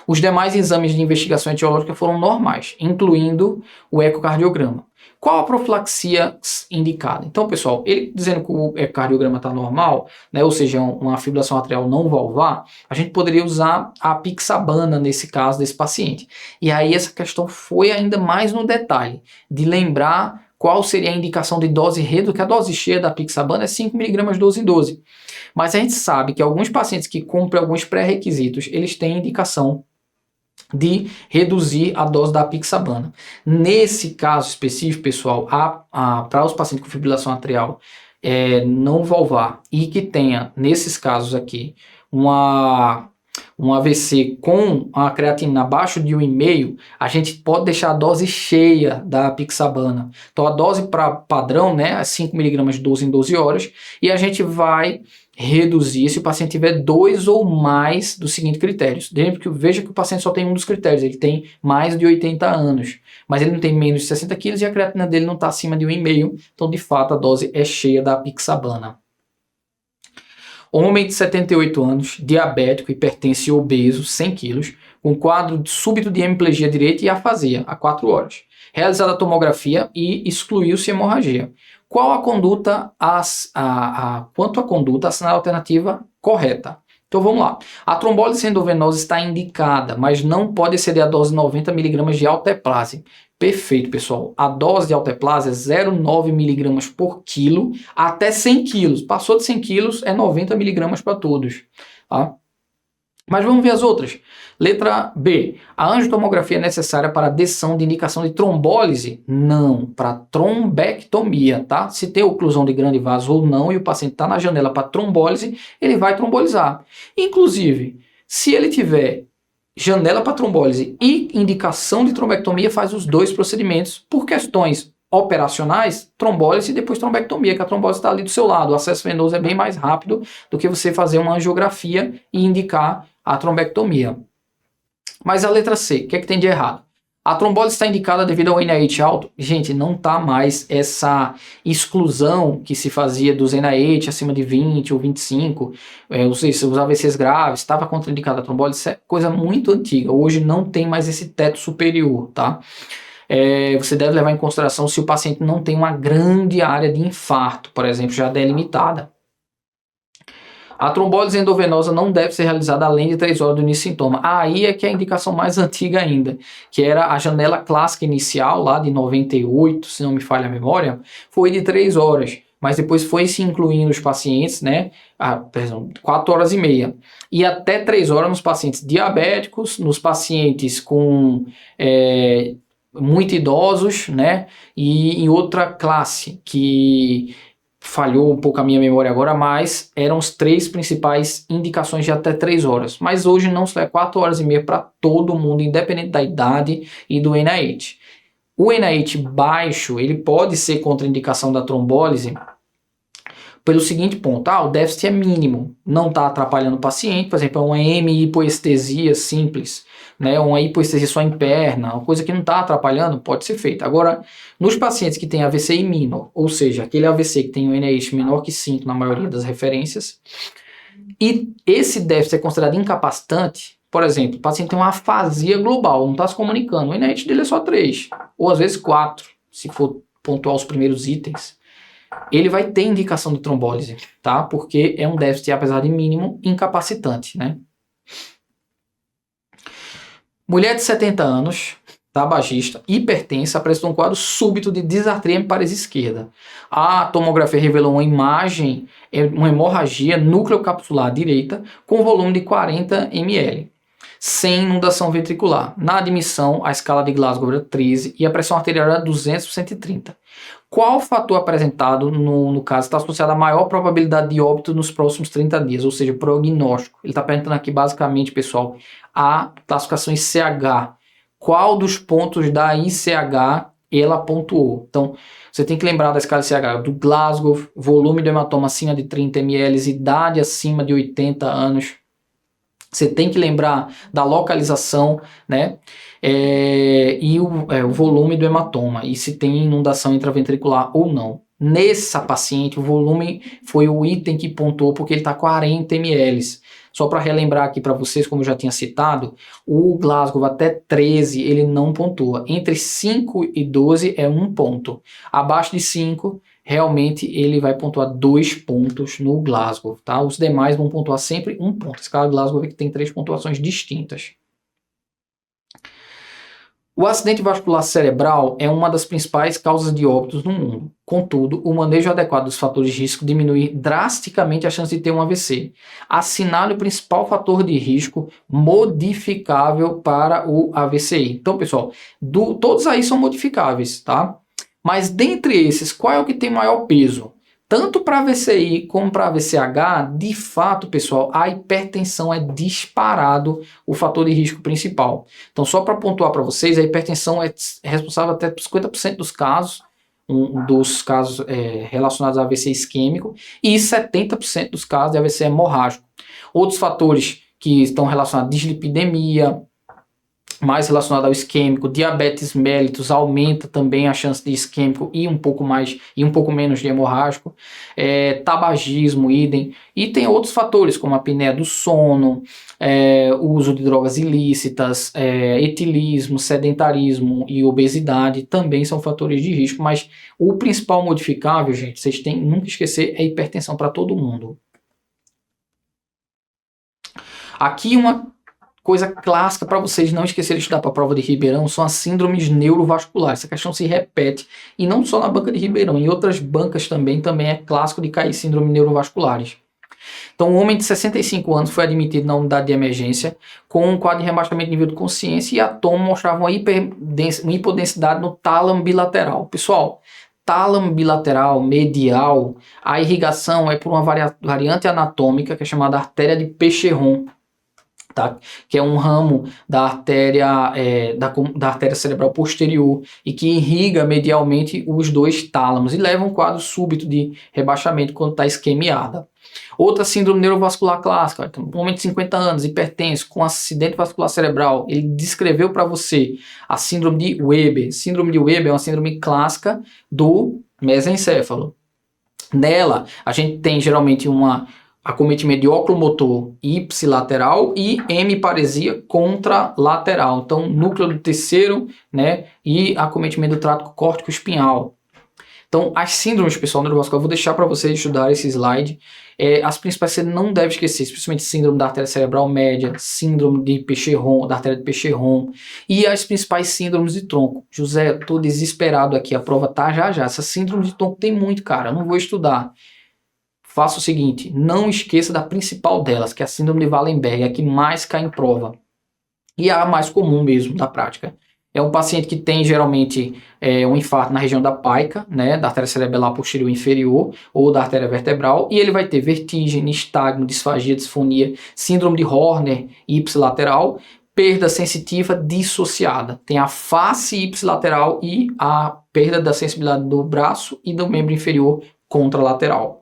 Os demais exames de investigação etiológica foram normais, incluindo o ecocardiograma. Qual a profilaxia indicada? Então, pessoal, ele dizendo que o ecocardiograma está normal, né, ou seja, uma fibrilação atrial não valvar, a gente poderia usar a apixabana nesse caso desse paciente. E aí essa questão foi ainda mais no detalhe, de lembrar qual seria a indicação de dose reduzida, que a dose cheia da apixabana é 5 mg 12 em 12. Mas a gente sabe que alguns pacientes que cumprem alguns pré-requisitos, eles têm indicação de reduzir a dose da apixabana. Nesse caso específico, pessoal, para os pacientes com fibrilação atrial não valvar e que tenha, nesses casos aqui, um AVC com a creatina abaixo de 1,5, a gente pode deixar a dose cheia da apixabana. Então a dose padrão, né, é 5 mg 12 em 12 horas, e a gente vai reduzir se o paciente tiver 2 ou mais dos seguintes critérios. Veja que o paciente só tem um dos critérios, ele tem mais de 80 anos, mas ele não tem menos de 60 quilos e a creatina dele não está acima de 1,5, então de fato a dose é cheia da apixabana. Homem de 78 anos, diabético, hipertenso e obeso, 100 quilos, com quadro súbito de hemiplegia direita e afasia, há 4 horas. Realizada a tomografia e excluiu-se hemorragia. Qual a conduta, quanto à conduta, assinale a alternativa correta. Então vamos lá. A trombólise endovenosa está indicada, mas não pode exceder a dose de 90 mg de alteplase. Perfeito, pessoal. A dose de alteplase é 0,9 mg por quilo até 100 kg. Passou de 100 kg é 90 mg para todos. Tá? Mas vamos ver as outras. Letra B. A angiotomografia é necessária para a decisão de indicação de trombólise? Não, para trombectomia, tá? Se tem oclusão de grande vaso ou não e o paciente está na janela para trombólise, ele vai trombolizar. Inclusive, se ele tiver janela para trombólise e indicação de trombectomia, faz os dois procedimentos por questões operacionais, trombólise e depois trombectomia, que a trombólise está ali do seu lado. O acesso venoso é bem mais rápido do que você fazer uma angiografia e indicar a trombectomia. Mas a letra C, o que é que tem de errado? A trombólise está indicada devido ao NIH alto? Gente, não está mais essa exclusão que se fazia dos NIH acima de 20 ou 25, os AVCs graves, estava contraindicada a trombólise, isso é coisa muito antiga. Hoje não tem mais esse teto superior, tá? Você deve levar em consideração se o paciente não tem uma grande área de infarto, por exemplo, já delimitada. A trombólise endovenosa não deve ser realizada além de 3 horas do início do sintoma. Aí é que é a indicação mais antiga ainda, que era a janela clássica inicial, lá de 98, se não me falha a memória, foi de 3 horas. Mas depois foi se incluindo os pacientes, né? 4 horas e meia. E até 3 horas nos pacientes diabéticos, nos pacientes com muito idosos, né? E em outra classe que falhou um pouco a minha memória agora, mas eram as 3 principais indicações de até 3 horas. Mas hoje não, é 4 horas e meia para todo mundo, independente da idade e do NIH. O NIH baixo, ele pode ser contraindicação da trombólise pelo seguinte ponto: o déficit é mínimo, não está atrapalhando o paciente, por exemplo, é uma hemihipoestesia simples, né, uma hipoestesia só em perna, uma coisa que não está atrapalhando, pode ser feita. Agora, nos pacientes que têm AVC minor, ou seja, aquele AVC que tem um NIH menor que 5 na maioria das referências, e esse déficit é considerado incapacitante, por exemplo, o paciente tem uma afasia global, não está se comunicando, o NIH dele é só 3, ou às vezes 4, se for pontuar os primeiros itens, ele vai ter indicação de trombólise, tá? Porque é um déficit, apesar de mínimo, incapacitante, né? Mulher de 70 anos, tabagista, hipertensa, apresentou um quadro súbito de disartria em parede esquerda. A tomografia revelou uma imagem, uma hemorragia núcleo capsular direita com volume de 40 ml, sem inundação ventricular. Na admissão, a escala de Glasgow era 13 e a pressão arterial era 200 por 130. Qual fator apresentado no caso está associado à maior probabilidade de óbito nos próximos 30 dias, ou seja, prognóstico? Ele está perguntando aqui basicamente, pessoal, a classificação ICH. Qual dos pontos da ICH ela pontuou? Então, você tem que lembrar da escala ICH do Glasgow, volume do hematoma acima de 30 ml, idade acima de 80 anos. Você tem que lembrar da localização, né? E o volume do hematoma, e se tem inundação intraventricular ou não. Nessa paciente, o volume foi o item que pontuou, porque ele está 40 ml. Só para relembrar aqui para vocês, como eu já tinha citado, o Glasgow até 13 ele não pontua. Entre 5 e 12 é 1 ponto. Abaixo de 5, realmente ele vai pontuar 2 pontos no Glasgow, tá? Os demais vão pontuar sempre 1 ponto. A escala Glasgow que tem 3 pontuações distintas. O acidente vascular cerebral é uma das principais causas de óbitos no mundo. Contudo, o manejo adequado dos fatores de risco diminui drasticamente a chance de ter um AVC. Assinale o principal fator de risco modificável para o AVCI. Então, pessoal, todos aí são modificáveis, tá? Mas dentre esses, qual é o que tem maior peso? Tanto para AVCI como para AVCH, de fato, pessoal, a hipertensão é disparado o fator de risco principal. Então, só para pontuar para vocês, a hipertensão é responsável até por 50% dos casos, relacionados a AVC isquêmico, e 70% dos casos de AVC hemorrágico. Outros fatores que estão relacionados à dislipidemia, mais relacionado ao isquêmico. Diabetes mellitus aumenta também a chance de isquêmico e um pouco menos de hemorrágico. Tabagismo, idem. E tem outros fatores, como a apneia do sono, o uso de drogas ilícitas, etilismo, sedentarismo e obesidade também são fatores de risco, mas o principal modificável, gente, vocês têm que nunca esquecer, é hipertensão para todo mundo. Aqui uma coisa clássica para vocês não esquecerem de estudar para a prova de Ribeirão são as síndromes neurovasculares. Essa questão se repete, e não só na banca de Ribeirão, em outras bancas também é clássico de cair síndromes neurovasculares. Então, um homem de 65 anos foi admitido na unidade de emergência com um quadro de rebaixamento de nível de consciência e a tomo mostrava uma hipodensidade no tálamo bilateral. Pessoal, tálamo bilateral medial, a irrigação é por uma variante anatômica que é chamada artéria de Pécheron. Tá? Que é um ramo da artéria, da artéria cerebral posterior e que irriga medialmente os dois tálamos e leva um quadro súbito de rebaixamento quando está isquemiada. Outra síndrome neurovascular clássica, um homem de 50 anos, hipertenso, com acidente vascular cerebral, ele descreveu para você a síndrome de Weber. Síndrome de Weber é uma síndrome clássica do mesencéfalo. Nela, a gente tem geralmente acometimento de oculomotor ipsilateral e hemiparesia contralateral. Então, núcleo do terceiro, né, e acometimento do trato córtico espinhal. Então, as síndromes, pessoal, neurovascular, eu vou deixar para vocês estudar esse slide. As principais você não deve esquecer, especialmente síndrome da artéria cerebral média, síndrome de Pécheron, da artéria de Pécheron, e as principais síndromes de tronco. José, eu tô desesperado aqui, a prova tá já. Essa síndrome de tronco tem muito, cara, eu não vou estudar. Faça o seguinte, não esqueça da principal delas, que é a síndrome de Wallenberg, é a que mais cai em prova. E a mais comum mesmo da prática. É um paciente que tem geralmente um infarto na região da paica, né, da artéria cerebelar posterior inferior ou da artéria vertebral, e ele vai ter vertigem, nistagmo, disfagia, disfonia, síndrome de Horner ipsilateral, perda sensitiva dissociada. Tem a face ipsilateral e a perda da sensibilidade do braço e do membro inferior contralateral.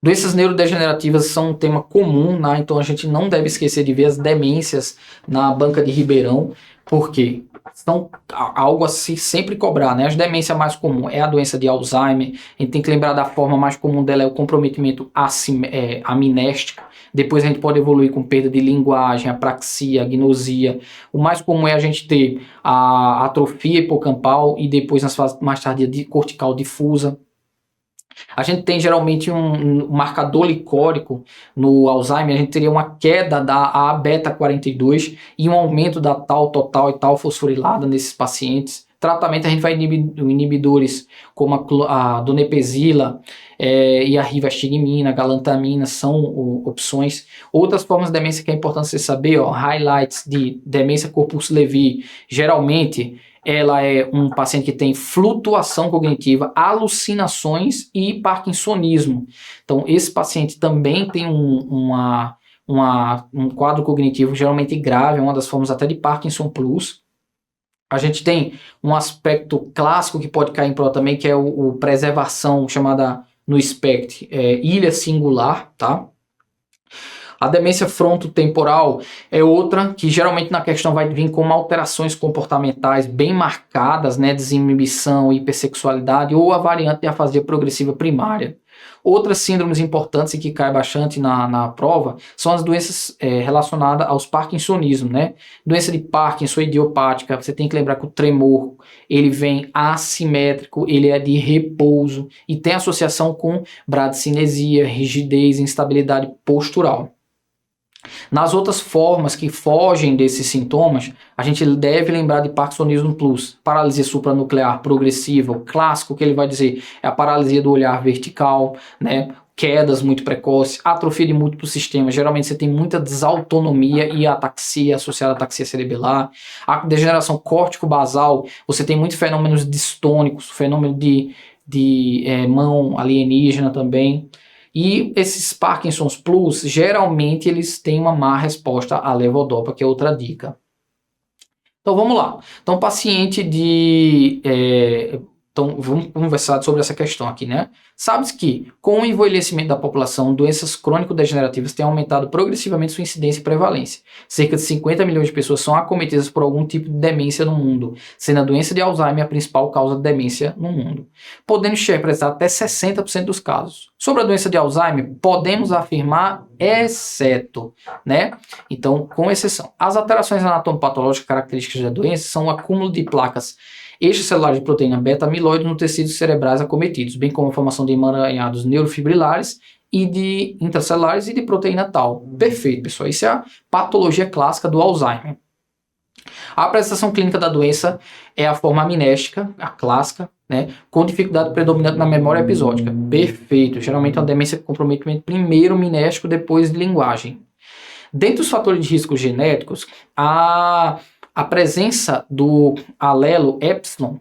Doenças neurodegenerativas são um tema comum, né? Então a gente não deve esquecer de ver as demências na banca de Ribeirão, porque são algo a se sempre cobrar, né? As demências mais comuns é a doença de Alzheimer, a gente tem que lembrar da forma mais comum dela é o comprometimento amnéstico, depois a gente pode evoluir com perda de linguagem, apraxia, agnosia. O mais comum é a gente ter a atrofia hipocampal e depois nas fases mais tardias de cortical difusa. A gente tem geralmente um marcador licórico no Alzheimer, a gente teria uma queda da A-beta-42 e um aumento da tal total e tal fosforilada nesses pacientes. Tratamento a gente vai inibidores como a donepezila e a rivastigmina, a galantamina são opções. Outras formas de demência que é importante você saber, highlights de demência Corpus-Levy, geralmente ela é um paciente que tem flutuação cognitiva, alucinações e parkinsonismo. Então, esse paciente também tem um quadro cognitivo geralmente grave, é uma das formas até de Parkinson Plus. A gente tem um aspecto clássico que pode cair em prova também, que é o preservação, chamada no SPECT, ilha singular, tá? A demência frontotemporal é outra que geralmente na questão vai vir com alterações comportamentais bem marcadas, né, desinibição, hipersexualidade ou a variante de afasia progressiva primária. Outras síndromes importantes e que caem bastante na prova são as doenças relacionadas aos parkinsonismo, né? Doença de Parkinson idiopática, você tem que lembrar que o tremor, ele vem assimétrico, ele é de repouso e tem associação com bradicinesia, rigidez e instabilidade postural. Nas outras formas que fogem desses sintomas, a gente deve lembrar de Parkinsonismo Plus, paralisia supranuclear progressiva, o clássico que ele vai dizer é a paralisia do olhar vertical, né? Quedas muito precoces, atrofia de múltiplos sistemas, geralmente você tem muita desautonomia e ataxia associada à ataxia cerebelar, a degeneração córtico-basal, você tem muitos fenômenos distônicos, fenômeno de mão alienígena também. E esses Parkinson's Plus, geralmente eles têm uma má resposta à levodopa, que é outra dica. Então vamos lá. Então paciente Então, vamos conversar sobre essa questão aqui, né? Sabe-se que, com o envelhecimento da população, doenças crônico-degenerativas têm aumentado progressivamente sua incidência e prevalência. Cerca de 50 milhões de pessoas são acometidas por algum tipo de demência no mundo, sendo a doença de Alzheimer a principal causa de demência no mundo, podendo representar até 60% dos casos. Sobre a doença de Alzheimer, podemos afirmar exceto, né? Então, com exceção. As alterações anatomopatológicas características da doença são o acúmulo de placas extracelulares de proteína beta-amiloide nos tecidos cerebrais acometidos, bem como a formação de emaranhados neurofibrilares e de intracelulares e de proteína tau. Perfeito, pessoal. Isso é a patologia clássica do Alzheimer. A apresentação clínica da doença é a forma amnéstica, a clássica, né, com dificuldade predominante na memória episódica. Perfeito. Geralmente é uma demência com comprometimento primeiro amnésico, depois de linguagem. Dentre os fatores de risco genéticos, a presença do alelo epsilon,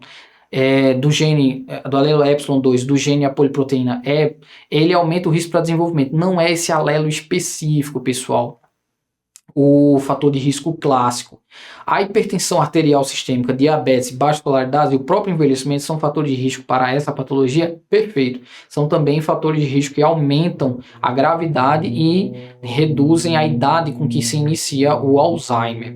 do alelo epsilon 2 do gene a poliproteína E, ele aumenta o risco para desenvolvimento. Não é esse alelo específico, pessoal. O fator de risco clássico. A hipertensão arterial sistêmica, diabetes, baixa escolaridade e o próprio envelhecimento são fatores de risco para essa patologia? Perfeito. São também fatores de risco que aumentam a gravidade e reduzem a idade com que se inicia o Alzheimer.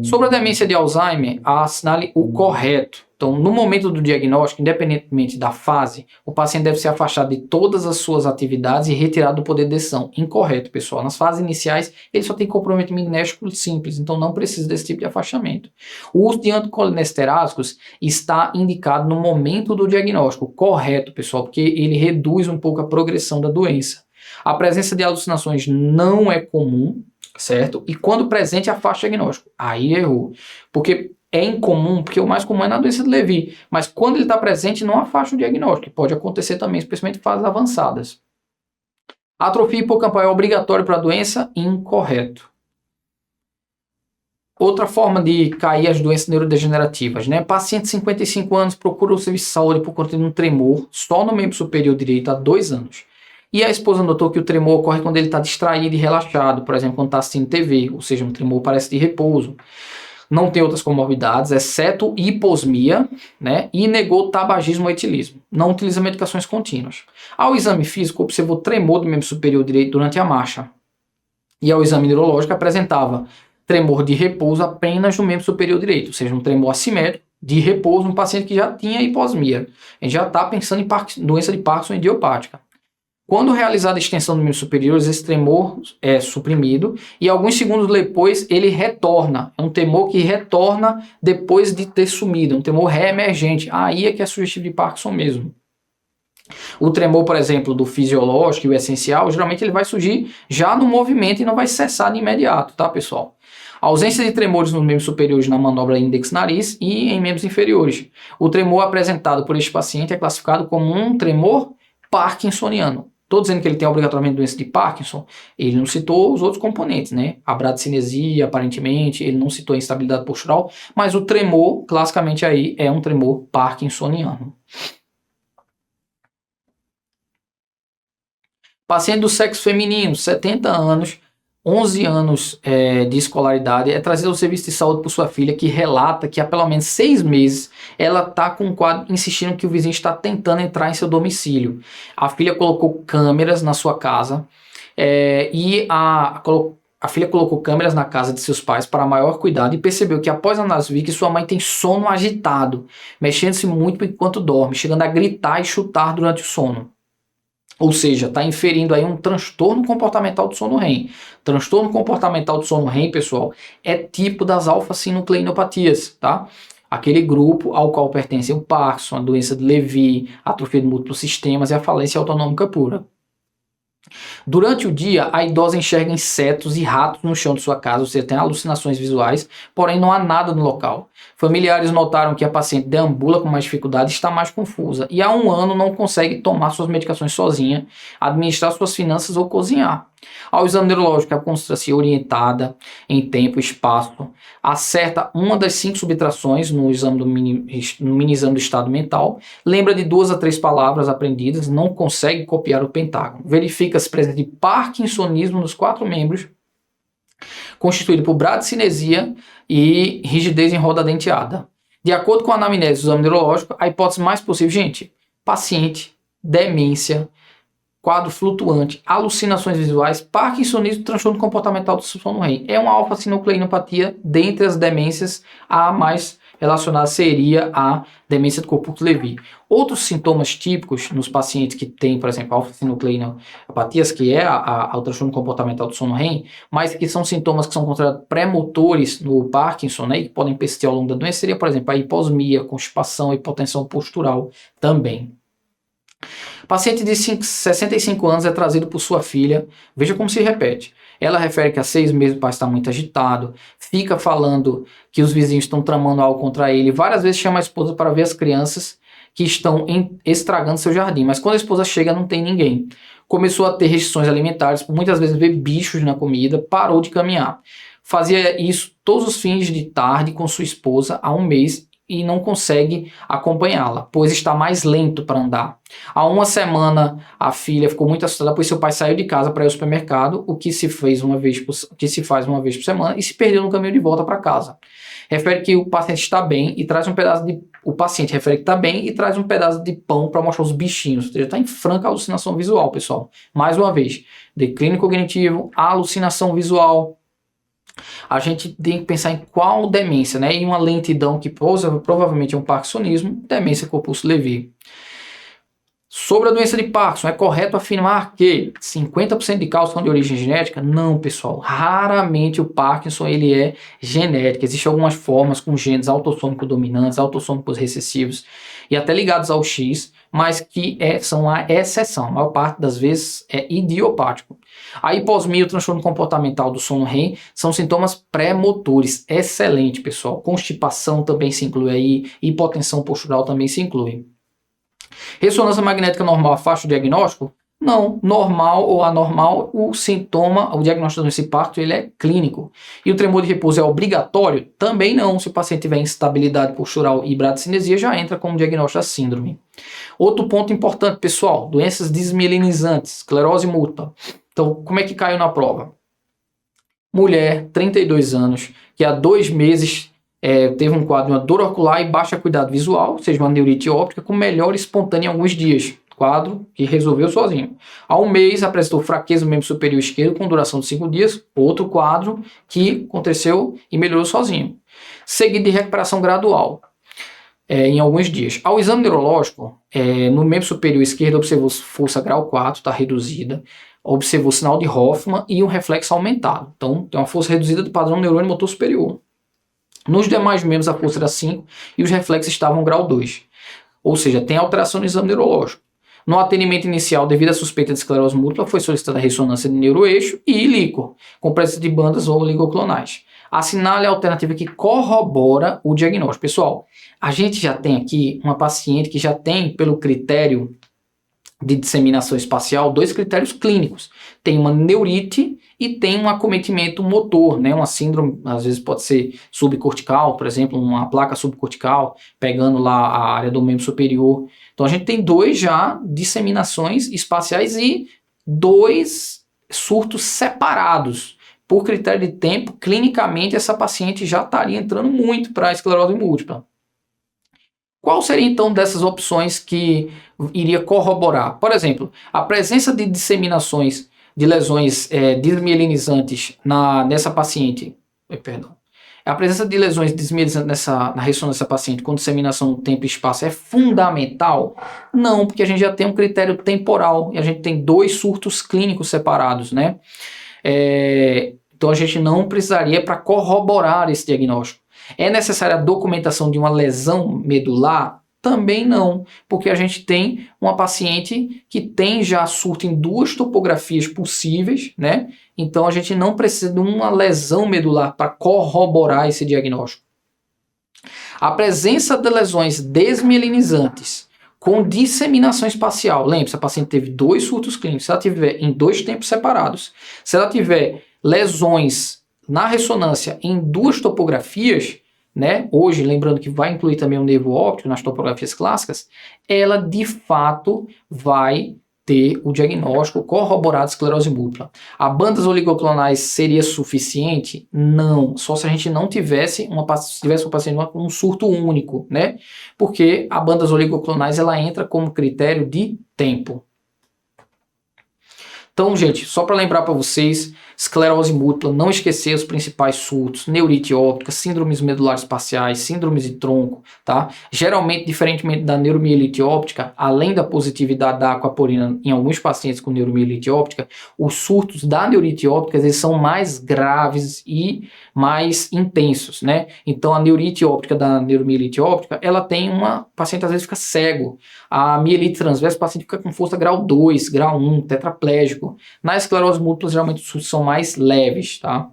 Sobre a demência de Alzheimer, assinale o correto. Então, no momento do diagnóstico, independentemente da fase, o paciente deve ser afastado de todas as suas atividades e retirado do poder de decisão. Incorreto, pessoal. Nas fases iniciais, ele só tem comprometimento amnésico simples, então não precisa desse tipo de afastamento. O uso de anticolinesteráticos está indicado no momento do diagnóstico. Correto, pessoal, porque ele reduz um pouco a progressão da doença. A presença de alucinações não é comum, certo? E quando presente, afasta o diagnóstico. Aí errou. Porque é incomum, porque o mais comum é na doença de Levy, mas quando ele está presente, não afasta o diagnóstico, que pode acontecer também, especialmente em fases avançadas. Atrofia hipocampal é obrigatório para a doença? Incorreto. Outra forma de cair as doenças neurodegenerativas, né? Paciente de 55 anos procura o serviço de saúde por conta de um tremor só no membro superior direito há 2 anos. E a esposa notou que o tremor ocorre quando ele está distraído e relaxado, por exemplo, quando está assistindo TV, ou seja, um tremor parece de repouso. Não tem outras comorbidades, exceto hiposmia, né? E negou tabagismo ou etilismo. Não utiliza medicações contínuas. Ao exame físico, observou tremor do membro superior direito durante a marcha. E ao exame neurológico, apresentava tremor de repouso apenas no membro superior direito, ou seja, um tremor assimétrico de repouso no paciente que já tinha hiposmia. A gente já está pensando em doença de Parkinson idiopática. Quando realizada a extensão dos membros superiores, esse tremor é suprimido e alguns segundos depois ele retorna. É um tremor que retorna depois de ter sumido, é um tremor reemergente. Aí é que é sugestivo de Parkinson mesmo. O tremor, por exemplo, do fisiológico e o essencial, geralmente ele vai surgir já no movimento e não vai cessar de imediato, tá, pessoal? A ausência de tremores nos membros superiores na manobra índex-nariz e em membros inferiores. O tremor apresentado por este paciente é classificado como um tremor parkinsoniano. Estou dizendo que ele tem obrigatoriamente doença de Parkinson, ele não citou os outros componentes, né? A bradicinesia, aparentemente, ele não citou a instabilidade postural, mas o tremor, classicamente aí, é um tremor parkinsoniano. Paciente do sexo feminino, 70 anos, 11 anos de escolaridade, é trazido ao serviço de saúde por sua filha, que relata que há pelo menos 6 meses ela está com um quadro insistindo que o vizinho está tentando entrar em seu domicílio. A filha colocou câmeras na sua casa e a filha colocou câmeras na casa de seus pais para maior cuidado e percebeu que após análise viu que sua mãe tem sono agitado, mexendo-se muito enquanto dorme, chegando a gritar e chutar durante o sono. Ou seja, está inferindo aí um transtorno comportamental do sono REM. Transtorno comportamental do sono REM, pessoal, é tipo das alfa-sinucleinopatias, tá? Aquele grupo ao qual pertencem o Parkinson, a doença de Levy, a atrofia de múltiplos sistemas e a falência autonômica pura. Durante o dia, a idosa enxerga insetos e ratos no chão de sua casa, ou seja, tem alucinações visuais, porém não há nada no local. Familiares notaram que a paciente deambula com mais dificuldade e está mais confusa, e há 1 ano não consegue tomar suas medicações sozinha, administrar suas finanças ou cozinhar. Ao exame neurológico, a consulta-se orientada em tempo e espaço, acerta uma das 5 subtrações no mini exame do estado mental, lembra de 2 a 3 palavras aprendidas, não consegue copiar o pentágono. Verifica se presente de parkinsonismo nos 4 membros, constituído por bradicinesia e rigidez em roda denteada. De acordo com a anamnese do exame neurológico, a hipótese mais possível, gente, paciente, demência, quadro flutuante, alucinações visuais, parkinsonismo, transtorno comportamental do sono REM. É uma alfa-sinucleinopatia. Dentre as demências, a mais relacionada seria a demência do Corpus-Levy. Outros sintomas típicos nos pacientes que têm, por exemplo, alfa-sinucleinopatias, que é o transtorno comportamental do sono REM, mas que são sintomas que são considerados pré-motores no Parkinson, né, e que podem persistir ao longo da doença, seria, por exemplo, a hiposmia, constipação, hipotensão postural também. Paciente de 65 anos é trazido por sua filha. Veja como se repete. Ela refere que há 6 meses o pai está muito agitado, fica falando que os vizinhos estão tramando algo contra ele, várias vezes chama a esposa para ver as crianças que estão estragando seu jardim, mas quando a esposa chega não tem ninguém. Começou a ter restrições alimentares, por muitas vezes ver bichos na comida, parou de caminhar. Fazia isso todos os fins de tarde com sua esposa há 1 mês e não consegue acompanhá-la, pois está mais lento para andar. Há 1 semana a filha ficou muito assustada, pois seu pai saiu de casa para ir ao supermercado, o que se faz uma vez por semana, e se perdeu no caminho de volta para casa. Refere que o paciente está bem e traz um pedaço de... O paciente refere que está bem e traz um pedaço de pão para mostrar os bichinhos. Ou seja, está em franca alucinação visual, pessoal. Mais uma vez, declínio cognitivo, alucinação visual. A gente tem que pensar em qual demência, né? E uma lentidão que provavelmente é um parkinsonismo, demência Corpus-Levy. Sobre a doença de Parkinson, é correto afirmar que 50% de causas são de origem genética? Não, pessoal. Raramente o Parkinson ele é genético. Existem algumas formas com genes autossômicos dominantes, autossômicos recessivos e até ligados ao X, mas que são a exceção. A maior parte das vezes é idiopático. A hiposmia e o transtorno comportamental do sono REM são sintomas pré-motores. Excelente, pessoal. Constipação também se inclui aí, hipotensão postural também se inclui. Ressonância magnética normal afasta o diagnóstico? Não, normal ou anormal, o sintoma, o diagnóstico desse parto, ele é clínico. E o tremor de repouso é obrigatório? Também não. Se o paciente tiver instabilidade postural e bradicinesia, já entra como diagnóstico da síndrome. Outro ponto importante, pessoal, doenças desmielinizantes, esclerose múltipla. Então, como é que caiu na prova? Mulher, 32 anos, que há 2 meses teve um quadro de uma dor ocular e baixa acuidade visual, ou seja, uma neurite óptica, com melhora espontânea em alguns dias. Quadro que resolveu sozinho. Há 1 mês apresentou fraqueza no membro superior esquerdo com duração de 5 dias. Outro quadro que aconteceu e melhorou sozinho. Seguido de recuperação gradual em alguns dias. Ao exame neurológico, no membro superior esquerdo observou força grau 4, está reduzida. Observou sinal de Hoffmann e um reflexo aumentado. Então, tem uma força reduzida do padrão neurônio motor superior. Nos demais membros, a força era 5 e os reflexos estavam grau 2. Ou seja, tem alteração no exame neurológico. No atendimento inicial, devido à suspeita de esclerose múltipla, foi solicitada a ressonância de neuroeixo e líquor, com presença de bandas ou oligoclonais. Assinale a alternativa que corrobora o diagnóstico. Pessoal, a gente já tem aqui uma paciente que já tem, pelo critério de disseminação espacial, 2 critérios clínicos. Tem uma neurite e tem um acometimento motor, né? Uma síndrome, às vezes pode ser subcortical, por exemplo, uma placa subcortical, pegando lá a área do membro superior. Então a gente tem 2 já disseminações espaciais e 2 surtos separados. Por critério de tempo, clinicamente essa paciente já estaria entrando muito para a esclerose múltipla. Qual seria então dessas opções que iria corroborar? Por exemplo, a presença de disseminações de lesões desmielinizantes nessa paciente, a presença de lesões desmielinizantes na ressonância paciente com disseminação no tempo e espaço é fundamental? Não, porque a gente já tem um critério temporal e a gente tem 2 surtos clínicos separados, né? Então a gente não precisaria para corroborar esse diagnóstico. É necessária a documentação de uma lesão medular? Também não, porque a gente tem uma paciente que tem já surto em 2 topografias possíveis, né? Então a gente não precisa de uma lesão medular para corroborar esse diagnóstico. A presença de lesões desmielinizantes com disseminação espacial, lembre-se, a paciente teve 2 surtos clínicos, se ela tiver em 2 tempos separados, se ela tiver lesões na ressonância em 2 topografias, né? Hoje, lembrando que vai incluir também o nervo óptico nas topografias clássicas, ela de fato vai ter o diagnóstico corroborado de esclerose múltipla. A bandas oligoclonais seria suficiente? Não, só se a gente não tivesse um paciente com um surto único, né? Porque a bandas oligoclonais ela entra como critério de tempo. Então, gente, só para lembrar para vocês, esclerose múltipla, não esquecer os principais surtos, neurite óptica, síndromes medulares parciais, síndromes de tronco, tá? Geralmente, diferentemente da neuromielite óptica, além da positividade da aquaporina em alguns pacientes com neuromielite óptica, os surtos da neurite óptica, eles são mais graves e mais intensos, né? Então, a neurite óptica da neuromielite óptica, ela tem o paciente às vezes fica cego. A mielite transversa, o paciente fica com força grau 2, grau 1, tetraplégico. Na esclerose múltipla, geralmente os surtos são mais leves, tá?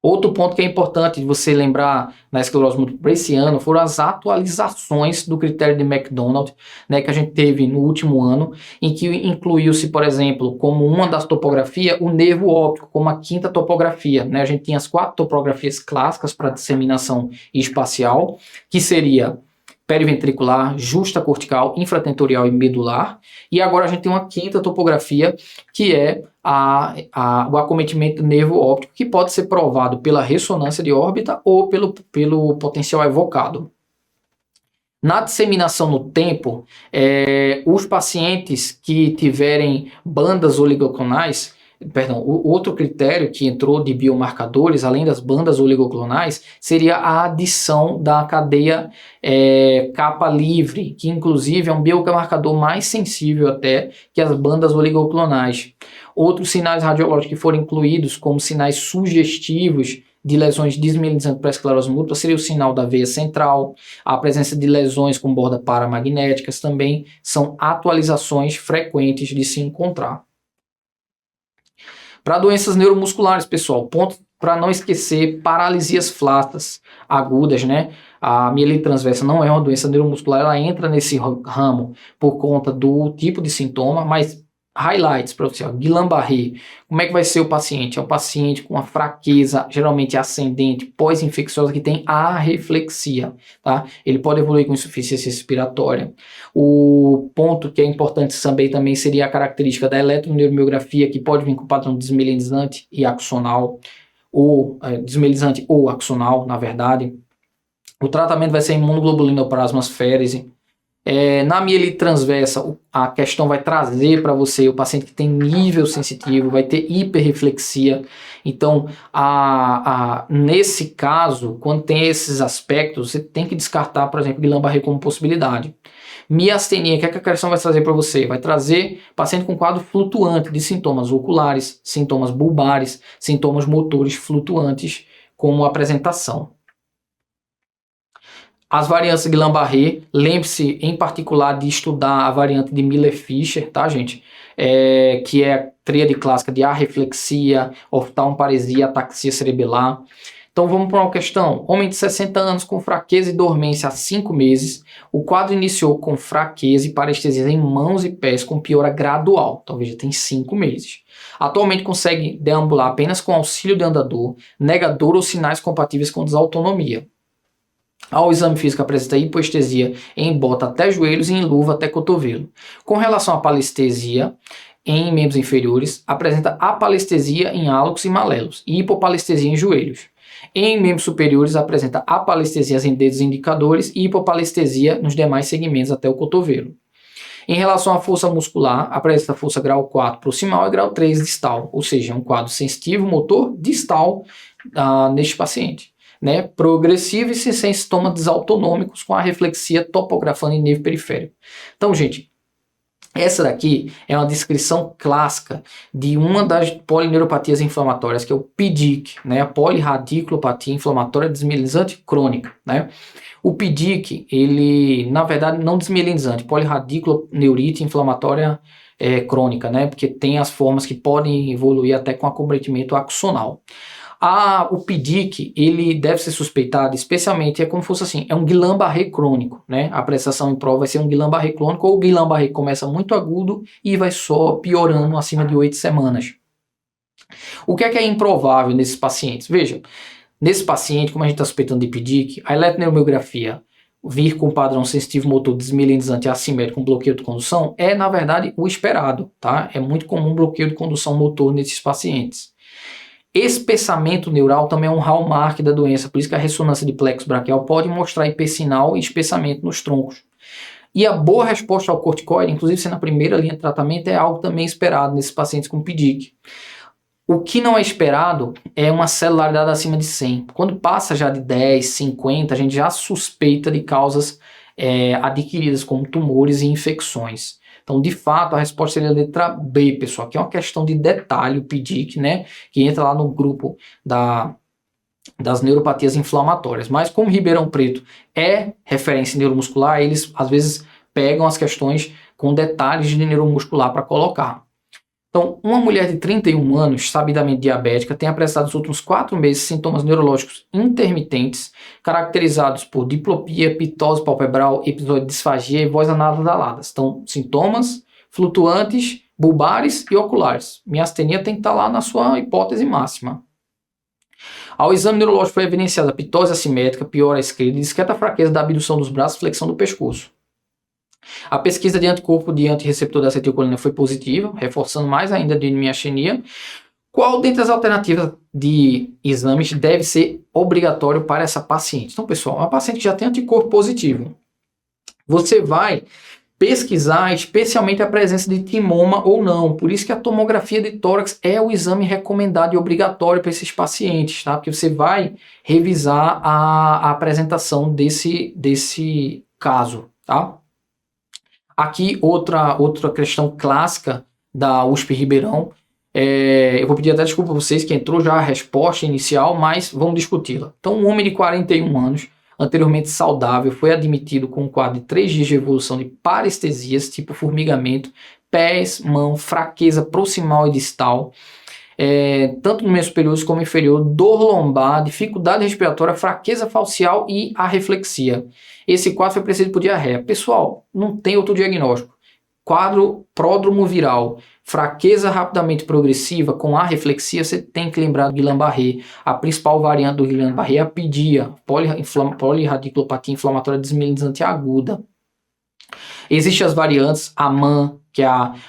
Outro ponto que é importante de você lembrar na esclerose múltipla para esse ano foram as atualizações do critério de McDonald, né, que a gente teve no último ano, em que incluiu-se, por exemplo, como uma das topografias, o nervo óptico, como a quinta topografia, né? A gente tinha as 4 topografias clássicas para disseminação espacial, que seria periventricular, justa cortical, infratentorial e medular. E agora a gente tem uma quinta topografia, que é o acometimento do nervo óptico, que pode ser provado pela ressonância de órbita ou pelo potencial evocado. Na disseminação no tempo, os pacientes que tiverem bandas oligoclonais, o outro critério que entrou de biomarcadores, além das bandas oligoclonais, seria a adição da cadeia capa livre, que inclusive é um biomarcador mais sensível até que as bandas oligoclonais. Outros sinais radiológicos que foram incluídos como sinais sugestivos de lesões desmielinizantes para esclerose múltipla seria o sinal da veia central, a presença de lesões com borda paramagnéticas também são atualizações frequentes de se encontrar. Para doenças neuromusculares, pessoal, ponto para não esquecer, paralisias flácidas agudas, né? A mielite transversa não é uma doença neuromuscular, ela entra nesse ramo por conta do tipo de sintoma, mas highlights para você, Guillain-Barré, como é que vai ser o paciente? É um paciente com uma fraqueza, geralmente ascendente, pós-infecciosa, que tem arreflexia, tá? Ele pode evoluir com insuficiência respiratória. O ponto que é importante saber também seria a característica da eletroneuromiografia, que pode vir com padrão desmielinizante e axonal, ou desmielinizante ou axonal, na verdade. O tratamento vai ser imunoglobulinoplasmas férese. Na mielite transversa, a questão vai trazer para você o paciente que tem nível sensitivo, vai ter hiperreflexia. Então, nesse caso, quando tem esses aspectos, você tem que descartar, por exemplo, Guillain-Barré como possibilidade. Miastenia, o que a questão vai trazer para você? Vai trazer paciente com quadro flutuante de sintomas oculares, sintomas bulbares, sintomas motores flutuantes como apresentação. As variantes de Guillain-Barré, lembre-se em particular de estudar a variante de Miller-Fisher, tá, gente? Que é a tríade clássica de arreflexia, oftalmoparesia, ataxia cerebelar. Então vamos para uma questão. Homem de 60 anos com fraqueza e dormência há 5 meses. O quadro iniciou com fraqueza e parestesia em mãos e pés com piora gradual. Talvez já tem 5 meses. Atualmente consegue deambular apenas com auxílio de andador, negador ou sinais compatíveis com desautonomia. Ao exame físico apresenta hipoestesia em bota até joelhos e em luva até cotovelo. Com relação à palestesia em membros inferiores, apresenta apalestesia em hálux e malelos e hipopalestesia em joelhos. Em membros superiores, apresenta apalestesias em dedos indicadores e hipopalestesia nos demais segmentos até o cotovelo. Em relação à força muscular, apresenta força grau 4 proximal e grau 3 distal, ou seja, um quadro sensitivo motor distal neste paciente. Né, progressivo e sem sintomas desautonômicos com a reflexia topografando em nível periférico. Então, gente, essa daqui é uma descrição clássica de uma das polineuropatias inflamatórias, que é o PDIC, né, a polirradiculopatia inflamatória desmielinizante crônica, né? O PDIC, ele, na verdade, não desmielinizante, polirradiculoneurite inflamatória crônica, né, porque tem as formas que podem evoluir até com acometimento axonal. O PDIC, ele deve ser suspeitado, especialmente, é como se fosse assim, é um Guillain-Barré crônico, né? A apreciação em prova vai ser um Guillain-Barré crônico, ou o Guillain-Barré começa muito agudo e vai só piorando acima de 8 semanas. O que é improvável nesses pacientes? Veja, nesse paciente, como a gente está suspeitando de PDIC, a eletroneuromiografia, vir com padrão sensitivo motor desmielinizante assimétrico com bloqueio de condução é, na verdade, o esperado, tá? É muito comum bloqueio de condução motor nesses pacientes. Espessamento neural também é um hallmark da doença, por isso que a ressonância de plexo braquial pode mostrar hipersinal e espessamento nos troncos. E a boa resposta ao corticoide, inclusive sendo a primeira linha de tratamento, é algo também esperado nesses pacientes com PDIC. O que não é esperado é uma celularidade acima de 100. Quando passa já de 10, 50, a gente já suspeita de causas adquiridas como tumores e infecções. Então, de fato, a resposta seria a letra B, pessoal, que é uma questão de detalhe, o PDIC, né, que entra lá no grupo das neuropatias inflamatórias. Mas como Ribeirão Preto é referência neuromuscular, eles às vezes pegam as questões com detalhes de neuromuscular para colocar. Então, uma mulher de 31 anos, sabidamente diabética, tem apresentado nos últimos 4 meses sintomas neurológicos intermitentes, caracterizados por diplopia, pitose palpebral, episódio de disfagia e voz anasalada. Então, sintomas flutuantes, bulbares e oculares. Miastenia tem que estar lá na sua hipótese máxima. Ao exame neurológico foi evidenciada pitose assimétrica, pior à esquerda, discreta fraqueza da abdução dos braços e flexão do pescoço. A pesquisa de anticorpo de antirreceptor da acetilcolina foi positiva, reforçando mais ainda a miastenia. Qual dentre as alternativas de exames deve ser obrigatório para essa paciente? Então, pessoal, uma paciente que já tem anticorpo positivo, você vai pesquisar especialmente a presença de timoma ou não. Por isso que a tomografia de tórax é o exame recomendado e obrigatório para esses pacientes, tá? Porque você vai revisar a apresentação desse caso, tá? Aqui outra questão clássica da USP Ribeirão. Eu vou pedir até desculpa a vocês que entrou já a resposta inicial, mas vamos discuti-la. Então, um homem de 41 anos, anteriormente saudável, foi admitido com um quadro de 3 dias de evolução de parestesias, tipo formigamento, pés, mão, fraqueza proximal e distal, tanto no membro superior como inferior, dor lombar, dificuldade respiratória, fraqueza facial e arreflexia. Esse quadro foi precedido por diarreia. Pessoal, não tem outro diagnóstico. Quadro pródromo viral, fraqueza rapidamente progressiva com arreflexia, você tem que lembrar do Guillain-Barré. A principal variante do Guillain-Barré é a PIDIA, polirradiculopatia inflamatória desmielinizante aguda. Existem as variantes AMAN, que é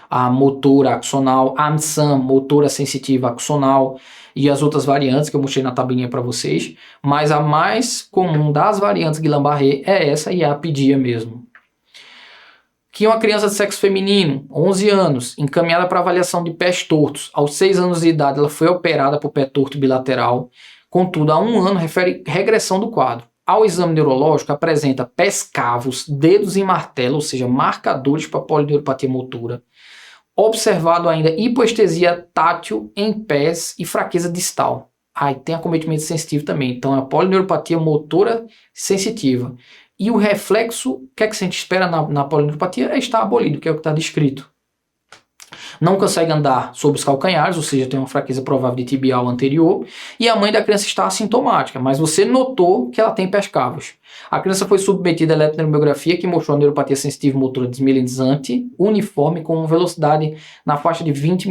a motora axonal, AMSAM, motora sensitiva axonal, e as outras variantes que eu mostrei na tabelinha para vocês, mas a mais comum das variantes Guillain-Barré é essa e é a PIDIA mesmo. Que uma criança de sexo feminino, 11 anos, encaminhada para avaliação de pés tortos. Aos 6 anos de idade, ela foi operada por pé torto bilateral. Contudo, há 1 ano, refere regressão do quadro. Ao exame neurológico, apresenta pés cavos, dedos em martelo, ou seja, marcadores para polineuropatia motora. Observado ainda hipoestesia tátil em pés e fraqueza distal. Tem acometimento sensitivo também. Então, é a polineuropatia motora sensitiva. E o reflexo, o que é que a gente espera na polineuropatia? É estar abolido, que é o que está descrito. Não consegue andar sobre os calcanhares, ou seja, tem uma fraqueza provável de tibial anterior, e a mãe da criança está assintomática, mas você notou que ela tem pés cavos. A criança foi submetida à eletromiografia, que mostrou a neuropatia sensitiva motora desmielinizante, uniforme, com velocidade na faixa de 20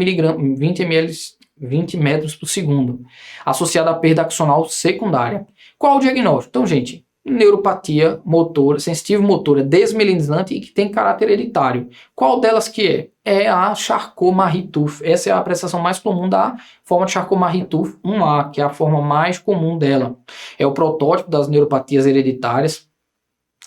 metros por segundo, associada à perda axonal secundária. Qual o diagnóstico? Então, gente, neuropatia motora, sensitiva motora desmielinizante e que tem caráter hereditário. Qual delas que é? É a Charcot-Marie-Tooth. Essa é a apresentação mais comum da forma de Charcot-Marie-Tooth 1A, que é a forma mais comum dela. É o protótipo das neuropatias hereditárias,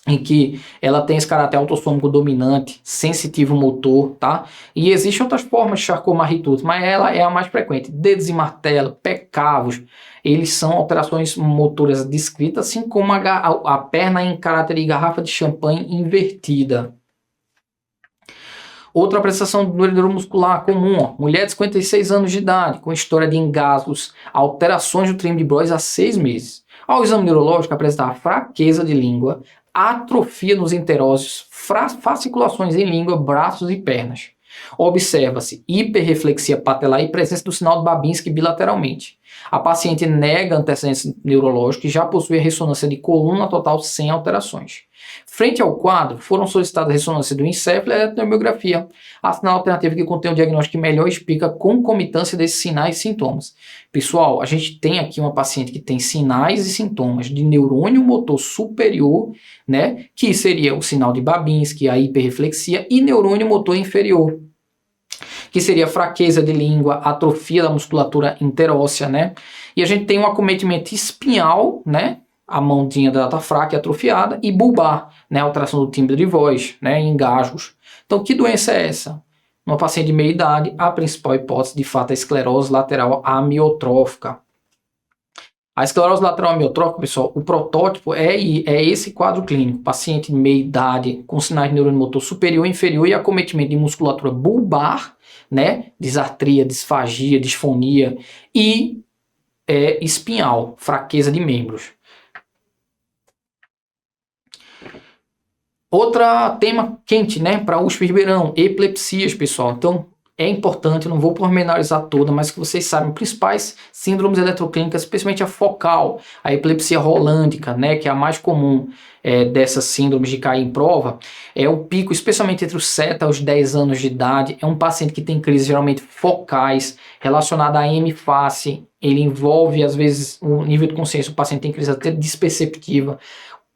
em que ela tem esse caráter autossômico dominante, sensitivo motor, tá? E existem outras formas de Charcot-Marie-Tooth, mas ela é a mais frequente. Dedos em martelo, pé cavos, eles são alterações motoras descritas, assim como a perna em caráter de garrafa de champanhe invertida. Outra apresentação do neuromuscular comum, mulher de 56 anos de idade, com história de engasgos, alterações do trimo de Bros há 6 meses. Ao exame neurológico, apresentava fraqueza de língua, atrofia nos enterócios, fasciculações em língua, braços e pernas. Observa-se hiperreflexia patelar e presença do sinal de Babinski bilateralmente. A paciente nega antecedentes neurológicos e já possui a ressonância de coluna total sem alterações. Frente ao quadro, foram solicitadas ressonância do encéfalo e a eletromiografia, assinala a alternativa que contém um diagnóstico que melhor explica a concomitância desses sinais e sintomas. Pessoal, a gente tem aqui uma paciente que tem sinais e sintomas de neurônio motor superior, né, que seria o sinal de Babinski, a hiperreflexia, e neurônio motor inferior, que seria fraqueza de língua, atrofia da musculatura interóssea, né? E a gente tem um acometimento espinhal, né? A mãozinha dela tá fraca e atrofiada, e bulbar, né? Alteração do timbre de voz, né? Engasgos. Então, que doença é essa? Numa paciente de meia idade, a principal hipótese, de fato, é a esclerose lateral amiotrófica. A esclerose lateral amiotrófica, pessoal, o protótipo é esse quadro clínico. Paciente de meia idade com sinais de neurônio motor superior e inferior e acometimento de musculatura bulbar, né? Disartria, disfagia, disfonia e espinhal, fraqueza de membros. Outra tema quente, né, para USP Ribeirão, epilepsias, pessoal. Então, é importante, não vou pormenorizar toda, mas que vocês sabem, principais síndromes eletroclínicas, especialmente a focal, a epilepsia rolândica, né, que é a mais comum dessas síndromes de cair em prova, é o pico, especialmente entre os 7 aos 10 anos de idade, é um paciente que tem crises geralmente focais, relacionada à hemifase, ele envolve, às vezes, o nível de consciência, o paciente tem crise até desperceptiva,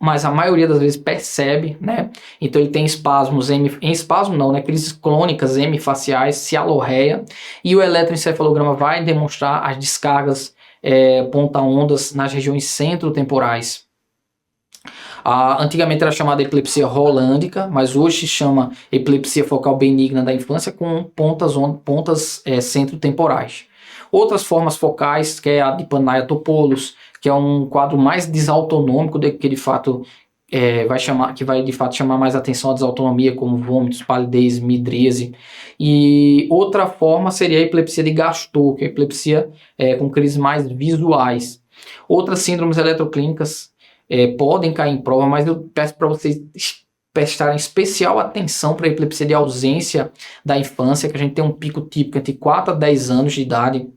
mas a maioria das vezes percebe, né? Então ele tem espasmos, espasmo não, né? Crises clônicas hemifaciais, cialorreia, e o eletroencefalograma vai demonstrar as descargas ponta-ondas nas regiões centrotemporais. Antigamente era chamada epilepsia rolândica, mas hoje se chama epilepsia focal benigna da infância com pontas centrotemporais. Outras formas focais, que é a de Panaia topolos, que é um quadro mais desautonômico, que de fato vai de fato chamar mais atenção à desautonomia, como vômitos, palidez, midríase. E outra forma seria a epilepsia de Gastaut, que é a epilepsia com crises mais visuais. Outras síndromes eletroclínicas podem cair em prova, mas eu peço para vocês prestarem especial atenção para a epilepsia de ausência da infância, que a gente tem um pico típico entre 4 a 10 anos de idade.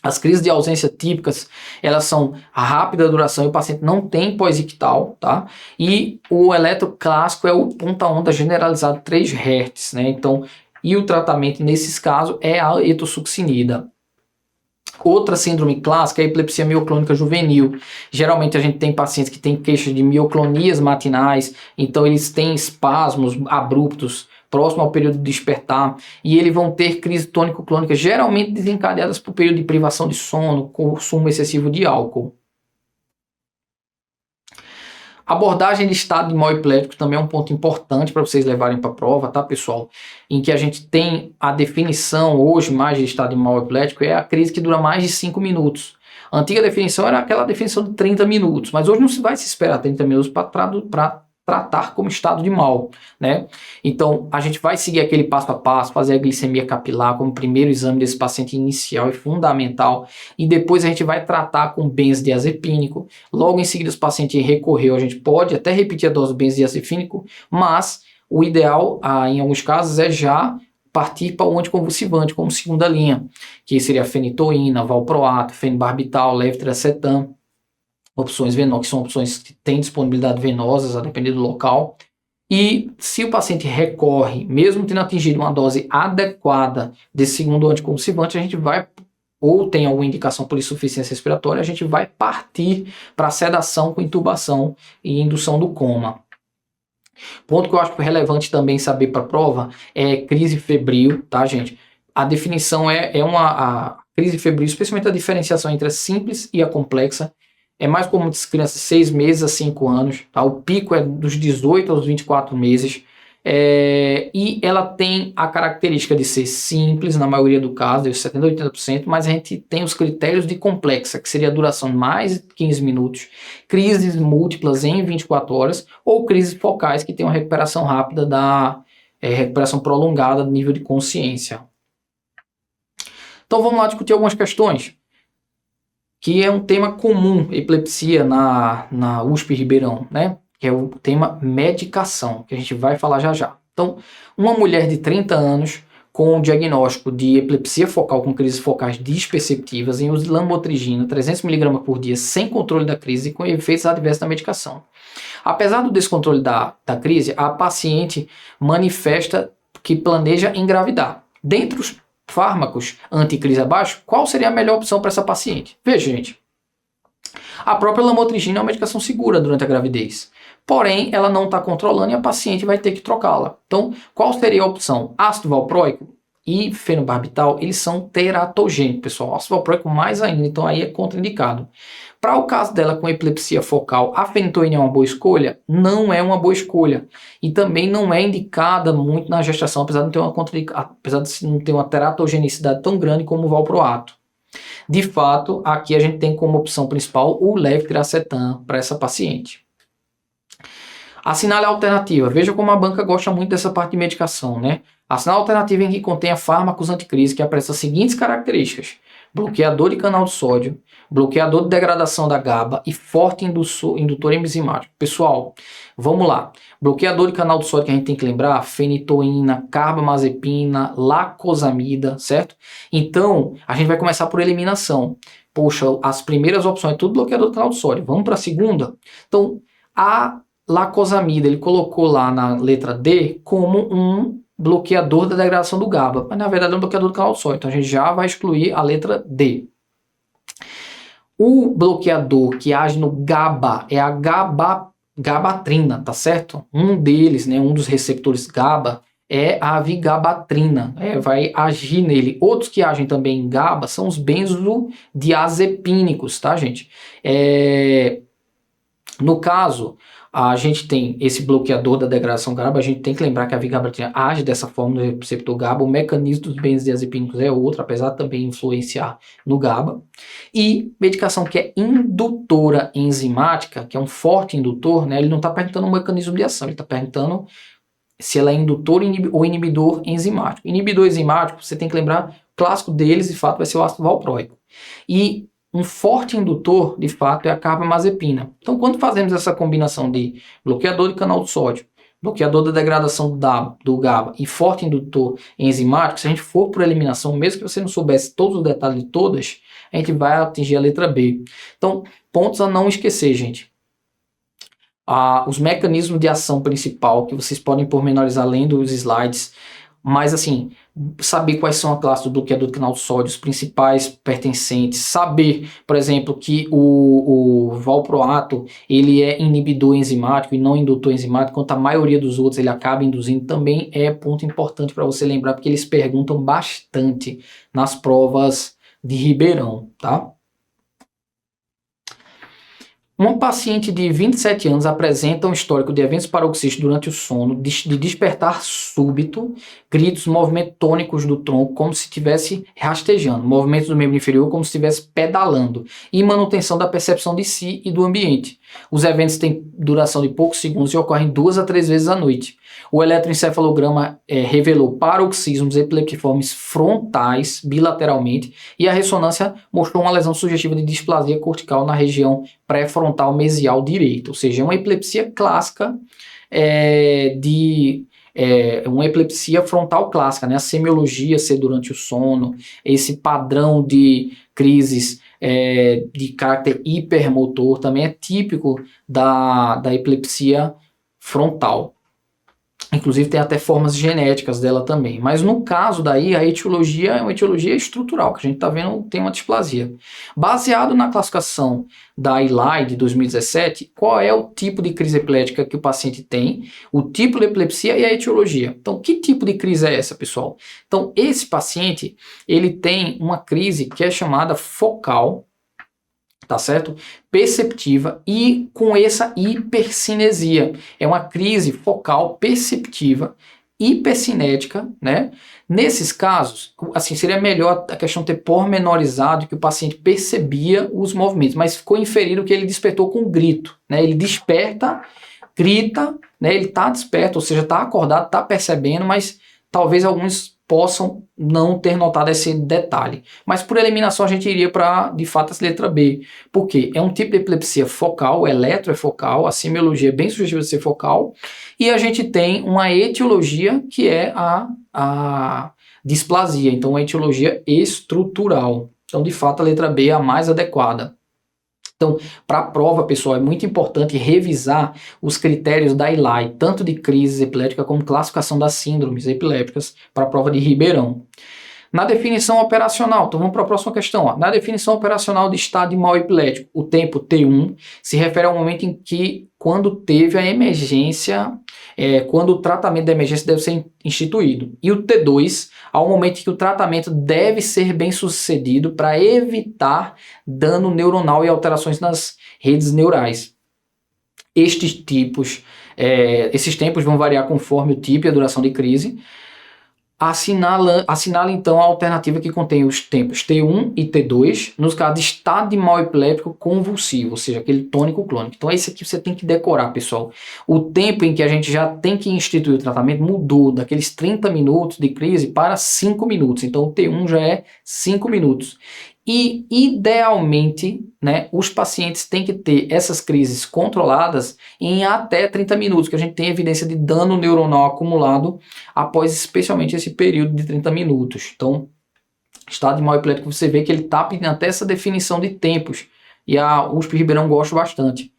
As crises de ausência típicas, elas são a rápida duração e o paciente não tem pós-ictal, tá? E o eletroclássico é o ponta-onda generalizado 3 Hz, né? Então, e o tratamento nesses casos é a etosuxinida. Outra síndrome clássica é a epilepsia mioclônica juvenil. Geralmente a gente tem pacientes que têm queixas de mioclonias matinais, então eles têm espasmos abruptos próximo ao período de despertar, e eles vão ter crise tônico-clônica, geralmente desencadeadas por período de privação de sono, consumo excessivo de álcool. Abordagem de estado de mal epilético também é um ponto importante para vocês levarem para a prova, tá, pessoal? Em que a gente tem a definição hoje mais de estado de mal epilético é a crise que dura mais de 5 minutos. A antiga definição era aquela definição de 30 minutos, mas hoje não se vai se esperar 30 minutos para tratar como estado de mal, né? Então, a gente vai seguir aquele passo a passo, fazer a glicemia capilar como primeiro exame desse paciente inicial e fundamental, e depois a gente vai tratar com benzodiazepínico. Logo em seguida, se o paciente recorreu, a gente pode até repetir a dose de benzodiazepínico, mas o ideal, em alguns casos, é já partir para o anticonvulsivante como segunda linha, que seria a fenitoína, valproato, fenibarbital, levetiracetam, opções venosas, que são opções que têm disponibilidade venosas, a depender do local. E se o paciente recorre, mesmo tendo atingido uma dose adequada desse segundo anticonvulsivante, a gente vai, ou tem alguma indicação por insuficiência respiratória, a gente vai partir para sedação com intubação e indução do coma. Ponto que eu acho relevante também saber para a prova é crise febril, tá, gente? A definição a crise febril, especialmente a diferenciação entre a simples e a complexa, é mais comum de crianças de 6 meses a 5 anos, tá? O pico é dos 18 aos 24 meses, e ela tem a característica de ser simples, na maioria do caso, de 70% a 80%, mas a gente tem os critérios de complexa, que seria a duração de mais de 15 minutos, crises múltiplas em 24 horas, ou crises focais que tem uma recuperação rápida recuperação prolongada do nível de consciência. Então vamos lá discutir algumas questões, que é um tema comum, epilepsia na USP Ribeirão, né? Que é o tema medicação, que a gente vai falar já já. Então, uma mulher de 30 anos com o diagnóstico de epilepsia focal com crises focais desperceptivas em uso de lamotrigina, 300 mg por dia, sem controle da crise e com efeitos adversos da medicação. Apesar do descontrole da crise, a paciente manifesta que planeja engravidar. Dentre os fármacos anticrise abaixo, qual seria a melhor opção para essa paciente? Veja, gente, a própria lamotrigina é uma medicação segura durante a gravidez. Porém, ela não está controlando e a paciente vai ter que trocá-la. Então, qual seria a opção? Ácido valproico e fenobarbital, eles são teratogênicos, pessoal. Ácido valproico mais ainda, então aí é contraindicado. Para o caso dela com epilepsia focal, a fenitoína é uma boa escolha? Não é uma boa escolha. E também não é indicada muito na gestação, apesar de não ter uma teratogenicidade tão grande como o valproato. De fato, aqui a gente tem como opção principal o levetiracetam para essa paciente. Assinale a alternativa. Veja como a banca gosta muito dessa parte de medicação, né? Assinale a alternativa em que contenha fármacos anticrise que apresentam as seguintes características: bloqueador de canal de sódio, bloqueador de degradação da GABA e forte indutor enzimático. Pessoal, vamos lá. Bloqueador de canal de sódio que a gente tem que lembrar: fenitoína, carbamazepina, lacosamida, certo? Então, a gente vai começar por eliminação. Poxa, as primeiras opções é tudo bloqueador de canal de sódio. Vamos para a segunda? Então, a lacosamida, ele colocou lá na letra D como um bloqueador da degradação do GABA, mas na verdade é um bloqueador do canal de sódio, então a gente já vai excluir a letra D. O bloqueador que age no GABA é a gabatrina, tá certo? Um deles, né, um dos receptores GABA é a vigabatrina, vai agir nele. Outros que agem também em GABA são os benzodiazepínicos, tá, gente? No caso, a gente tem esse bloqueador da degradação GABA, a gente tem que lembrar que a vigabatrina age dessa forma no receptor GABA, o mecanismo dos benzodiazepínicos é outro, apesar de também influenciar no GABA. E medicação que é indutora enzimática, que é um forte indutor, né, ele não está perguntando o mecanismo de ação, ele está perguntando se ela é indutor ou inibidor enzimático. Inibidor enzimático, você tem que lembrar, o clássico deles, de fato, vai ser o ácido valproico. E um forte indutor, de fato, é a carbamazepina. Então, quando fazemos essa combinação de bloqueador de canal de sódio, bloqueador da degradação do GABA e forte indutor enzimático, se a gente for por eliminação, mesmo que você não soubesse todos os detalhes de todas, a gente vai atingir a letra B. Então, pontos a não esquecer, gente. Os mecanismos de ação principal, que vocês podem pormenorizar lendo os slides, mas assim, saber quais são a classe do bloqueador do canal de sódio, os principais pertencentes, saber, por exemplo, que o valproato, ele é inibidor enzimático e não indutor enzimático, enquanto a maioria dos outros ele acaba induzindo, também é ponto importante para você lembrar, porque eles perguntam bastante nas provas de Ribeirão, tá? Uma paciente de 27 anos apresenta um histórico de eventos paroxísticos durante o sono, de despertar súbito, gritos, movimentos tônicos do tronco, como se estivesse rastejando, movimentos do membro inferior como se estivesse pedalando, e manutenção da percepção de si e do ambiente. Os eventos têm duração de poucos segundos e ocorrem 2 a 3 vezes à noite. O eletroencefalograma revelou paroxismos epileptiformes frontais bilateralmente e a ressonância mostrou uma lesão sugestiva de displasia cortical na região pré-frontal mesial direita, ou seja, uma epilepsia clássica uma epilepsia frontal clássica, né? A semiologia ser durante o sono, esse padrão de crises de caráter hipermotor também é típico da epilepsia frontal. Inclusive tem até formas genéticas dela também. Mas no caso daí, a etiologia é uma etiologia estrutural, que a gente está vendo tem uma displasia. Baseado na classificação da ILAI de 2017, qual é o tipo de crise epilética que o paciente tem, o tipo de epilepsia e a etiologia. Então, que tipo de crise é essa, pessoal? Então, esse paciente, ele tem uma crise que é chamada focal, tá certo? Perceptiva e com essa hipercinesia. É uma crise focal perceptiva, hipercinética, né? Nesses casos, assim, seria melhor a questão ter pormenorizado que o paciente percebia os movimentos, mas ficou inferido que ele despertou com grito, né? Ele desperta, grita, né? Ele tá desperto, ou seja, tá acordado, tá percebendo, mas talvez alguns possam não ter notado esse detalhe. Mas por eliminação a gente iria para, de fato, essa letra B. Por quê? É um tipo de epilepsia focal, o eletro é focal, a semiologia é bem sugestiva de ser focal, e a gente tem uma etiologia que é a displasia. Então, uma etiologia estrutural. Então, de fato, a letra B é a mais adequada. Então, para a prova, pessoal, é muito importante revisar os critérios da ILAI, tanto de crise epilética como classificação das síndromes epilépticas para a prova de Ribeirão. Na definição operacional, então vamos para a próxima questão. Ó. Na definição operacional de estado de mal epilético, o tempo T1 se refere ao momento em que, quando teve a emergência, quando o tratamento da emergência deve ser instituído. E o T2 ao momento em que o tratamento deve ser bem sucedido para evitar dano neuronal e alterações nas redes neurais. Esses tempos vão variar conforme o tipo e a duração de crise. Assinala então a alternativa que contém os tempos T1 e T2, nos casos de estado de mal epiléptico convulsivo, ou seja, aquele tônico clônico. Então esse aqui você tem que decorar, pessoal. O tempo em que a gente já tem que instituir o tratamento mudou daqueles 30 minutos de crise para 5 minutos. Então o T1 já é 5 minutos. E, idealmente, né, os pacientes têm que ter essas crises controladas em até 30 minutos, que a gente tem evidência de dano neuronal acumulado após especialmente esse período de 30 minutos. Então, estado de mal epilético, você vê que ele está pedindo até essa definição de tempos, e a USP Ribeirão gosta bastante.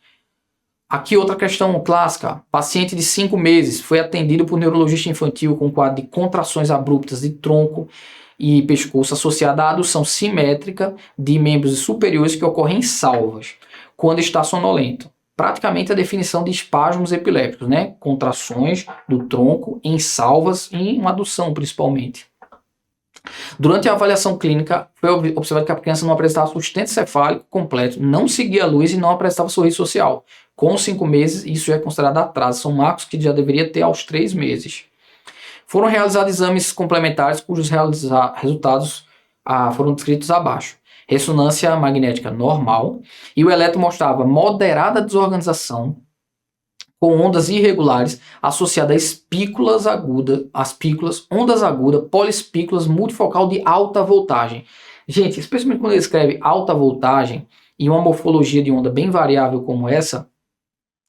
Aqui outra questão clássica, paciente de 5 meses foi atendido por neurologista infantil com quadro de contrações abruptas de tronco e pescoço associada à adução simétrica de membros superiores que ocorrem em salvas, quando está sonolento. Praticamente a definição de espasmos epilépticos, né? Contrações do tronco em salvas e em uma adução principalmente. Durante a avaliação clínica, foi observado que a criança não apresentava sustento cefálico completo, não seguia a luz e não apresentava sorriso social. Com 5 meses, isso já é considerado atraso. São marcos que já deveria ter aos 3 meses. Foram realizados exames complementares cujos resultados foram descritos abaixo. Ressonância magnética normal e o eletro mostrava moderada desorganização com ondas irregulares associadas a espículas agudas, ondas agudas, poliespículas multifocal de alta voltagem. Gente, especialmente quando ele escreve alta voltagem e uma morfologia de onda bem variável como essa,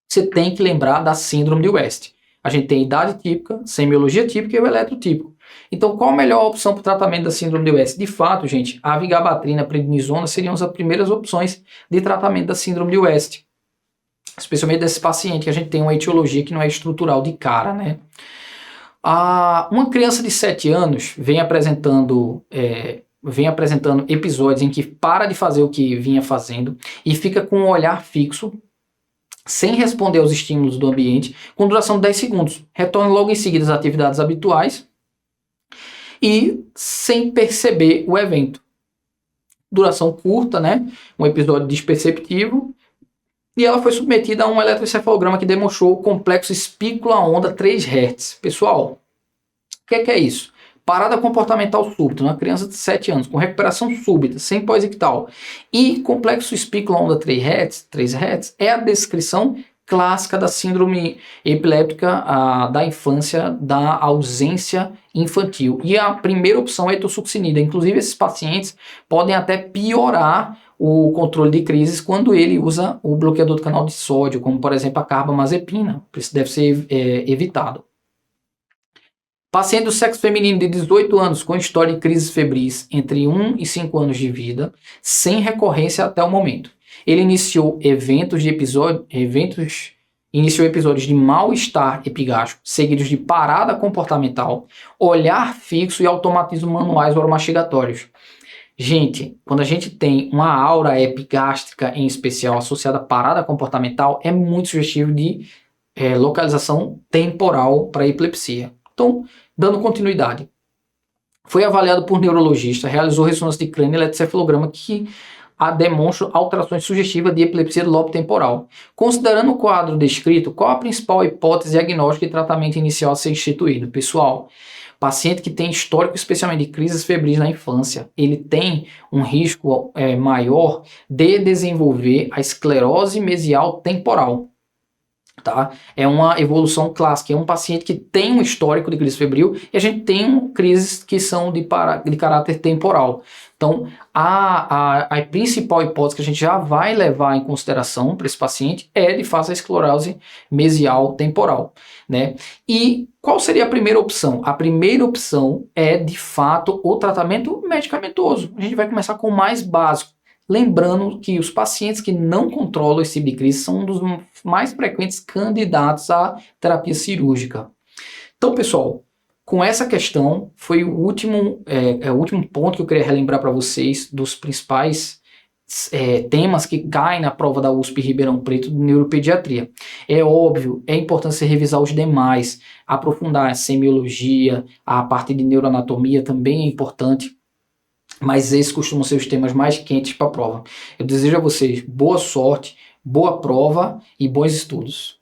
você tem que lembrar da síndrome de West. A gente tem idade típica, semiologia típica e o eletrotípico. Então, qual a melhor opção para o tratamento da síndrome de West? De fato, gente, a vigabatrina, a prednisona seriam as primeiras opções de tratamento da síndrome de West. Especialmente desse paciente que a gente tem uma etiologia que não é estrutural de cara, né? Uma criança de 7 anos vem apresentando episódios em que para de fazer o que vinha fazendo e fica com um olhar fixo, sem responder aos estímulos do ambiente, com duração de 10 segundos. Retorna logo em seguida às atividades habituais e sem perceber o evento. Duração curta, né? Um episódio desperceptivo. E ela foi submetida a um eletroencefalograma que demonstrou o complexo espícula-onda 3 Hz. Pessoal, o que é isso? Parada comportamental súbita, uma criança de 7 anos, com recuperação súbita, sem pós-ictal. E complexo espícula-onda 3 Hz é a descrição clássica da síndrome epiléptica da infância, da ausência infantil. E a primeira opção é a etosuccinida. Inclusive, esses pacientes podem até piorar o controle de crises quando ele usa o bloqueador do canal de sódio, como por exemplo a carbamazepina. Isso deve ser evitado. Paciente do sexo feminino de 18 anos com história de crises febris entre 1 e 5 anos de vida, sem recorrência até o momento. Ele iniciou episódios de mal-estar epigástrico, seguidos de parada comportamental, olhar fixo e automatismos manuais oromastigatórios. Gente, quando a gente tem uma aura epigástrica em especial associada à parada comportamental, é muito sugestivo de localização temporal para epilepsia. Então, dando continuidade. Foi avaliado por neurologista, realizou ressonância de crânio e eletroencefalograma que demonstra alterações sugestivas de epilepsia do lobo temporal. Considerando o quadro descrito, qual a principal hipótese diagnóstica e tratamento inicial a ser instituído? Pessoal, paciente que tem histórico especialmente de crises febris na infância, ele tem um risco maior de desenvolver a esclerose mesial temporal. Tá? É uma evolução clássica, é um paciente que tem um histórico de crise febril e a gente tem crises que são de caráter temporal. Então, a principal hipótese que a gente já vai levar em consideração para esse paciente é de fato a esclerose mesial temporal, né? E qual seria a primeira opção? A primeira opção é, de fato, o tratamento medicamentoso. A gente vai começar com o mais básico. Lembrando que os pacientes que não controlam esse tipo de crise são um dos mais frequentes candidatos à terapia cirúrgica. Então, pessoal, com essa questão, foi o último ponto que eu queria relembrar para vocês dos principais temas que caem na prova da USP Ribeirão Preto de neuropediatria. É óbvio, é importante você revisar os demais, aprofundar a semiologia, a parte de neuroanatomia também é importante, mas esses costumam ser os temas mais quentes para a prova. Eu desejo a vocês boa sorte, boa prova e bons estudos.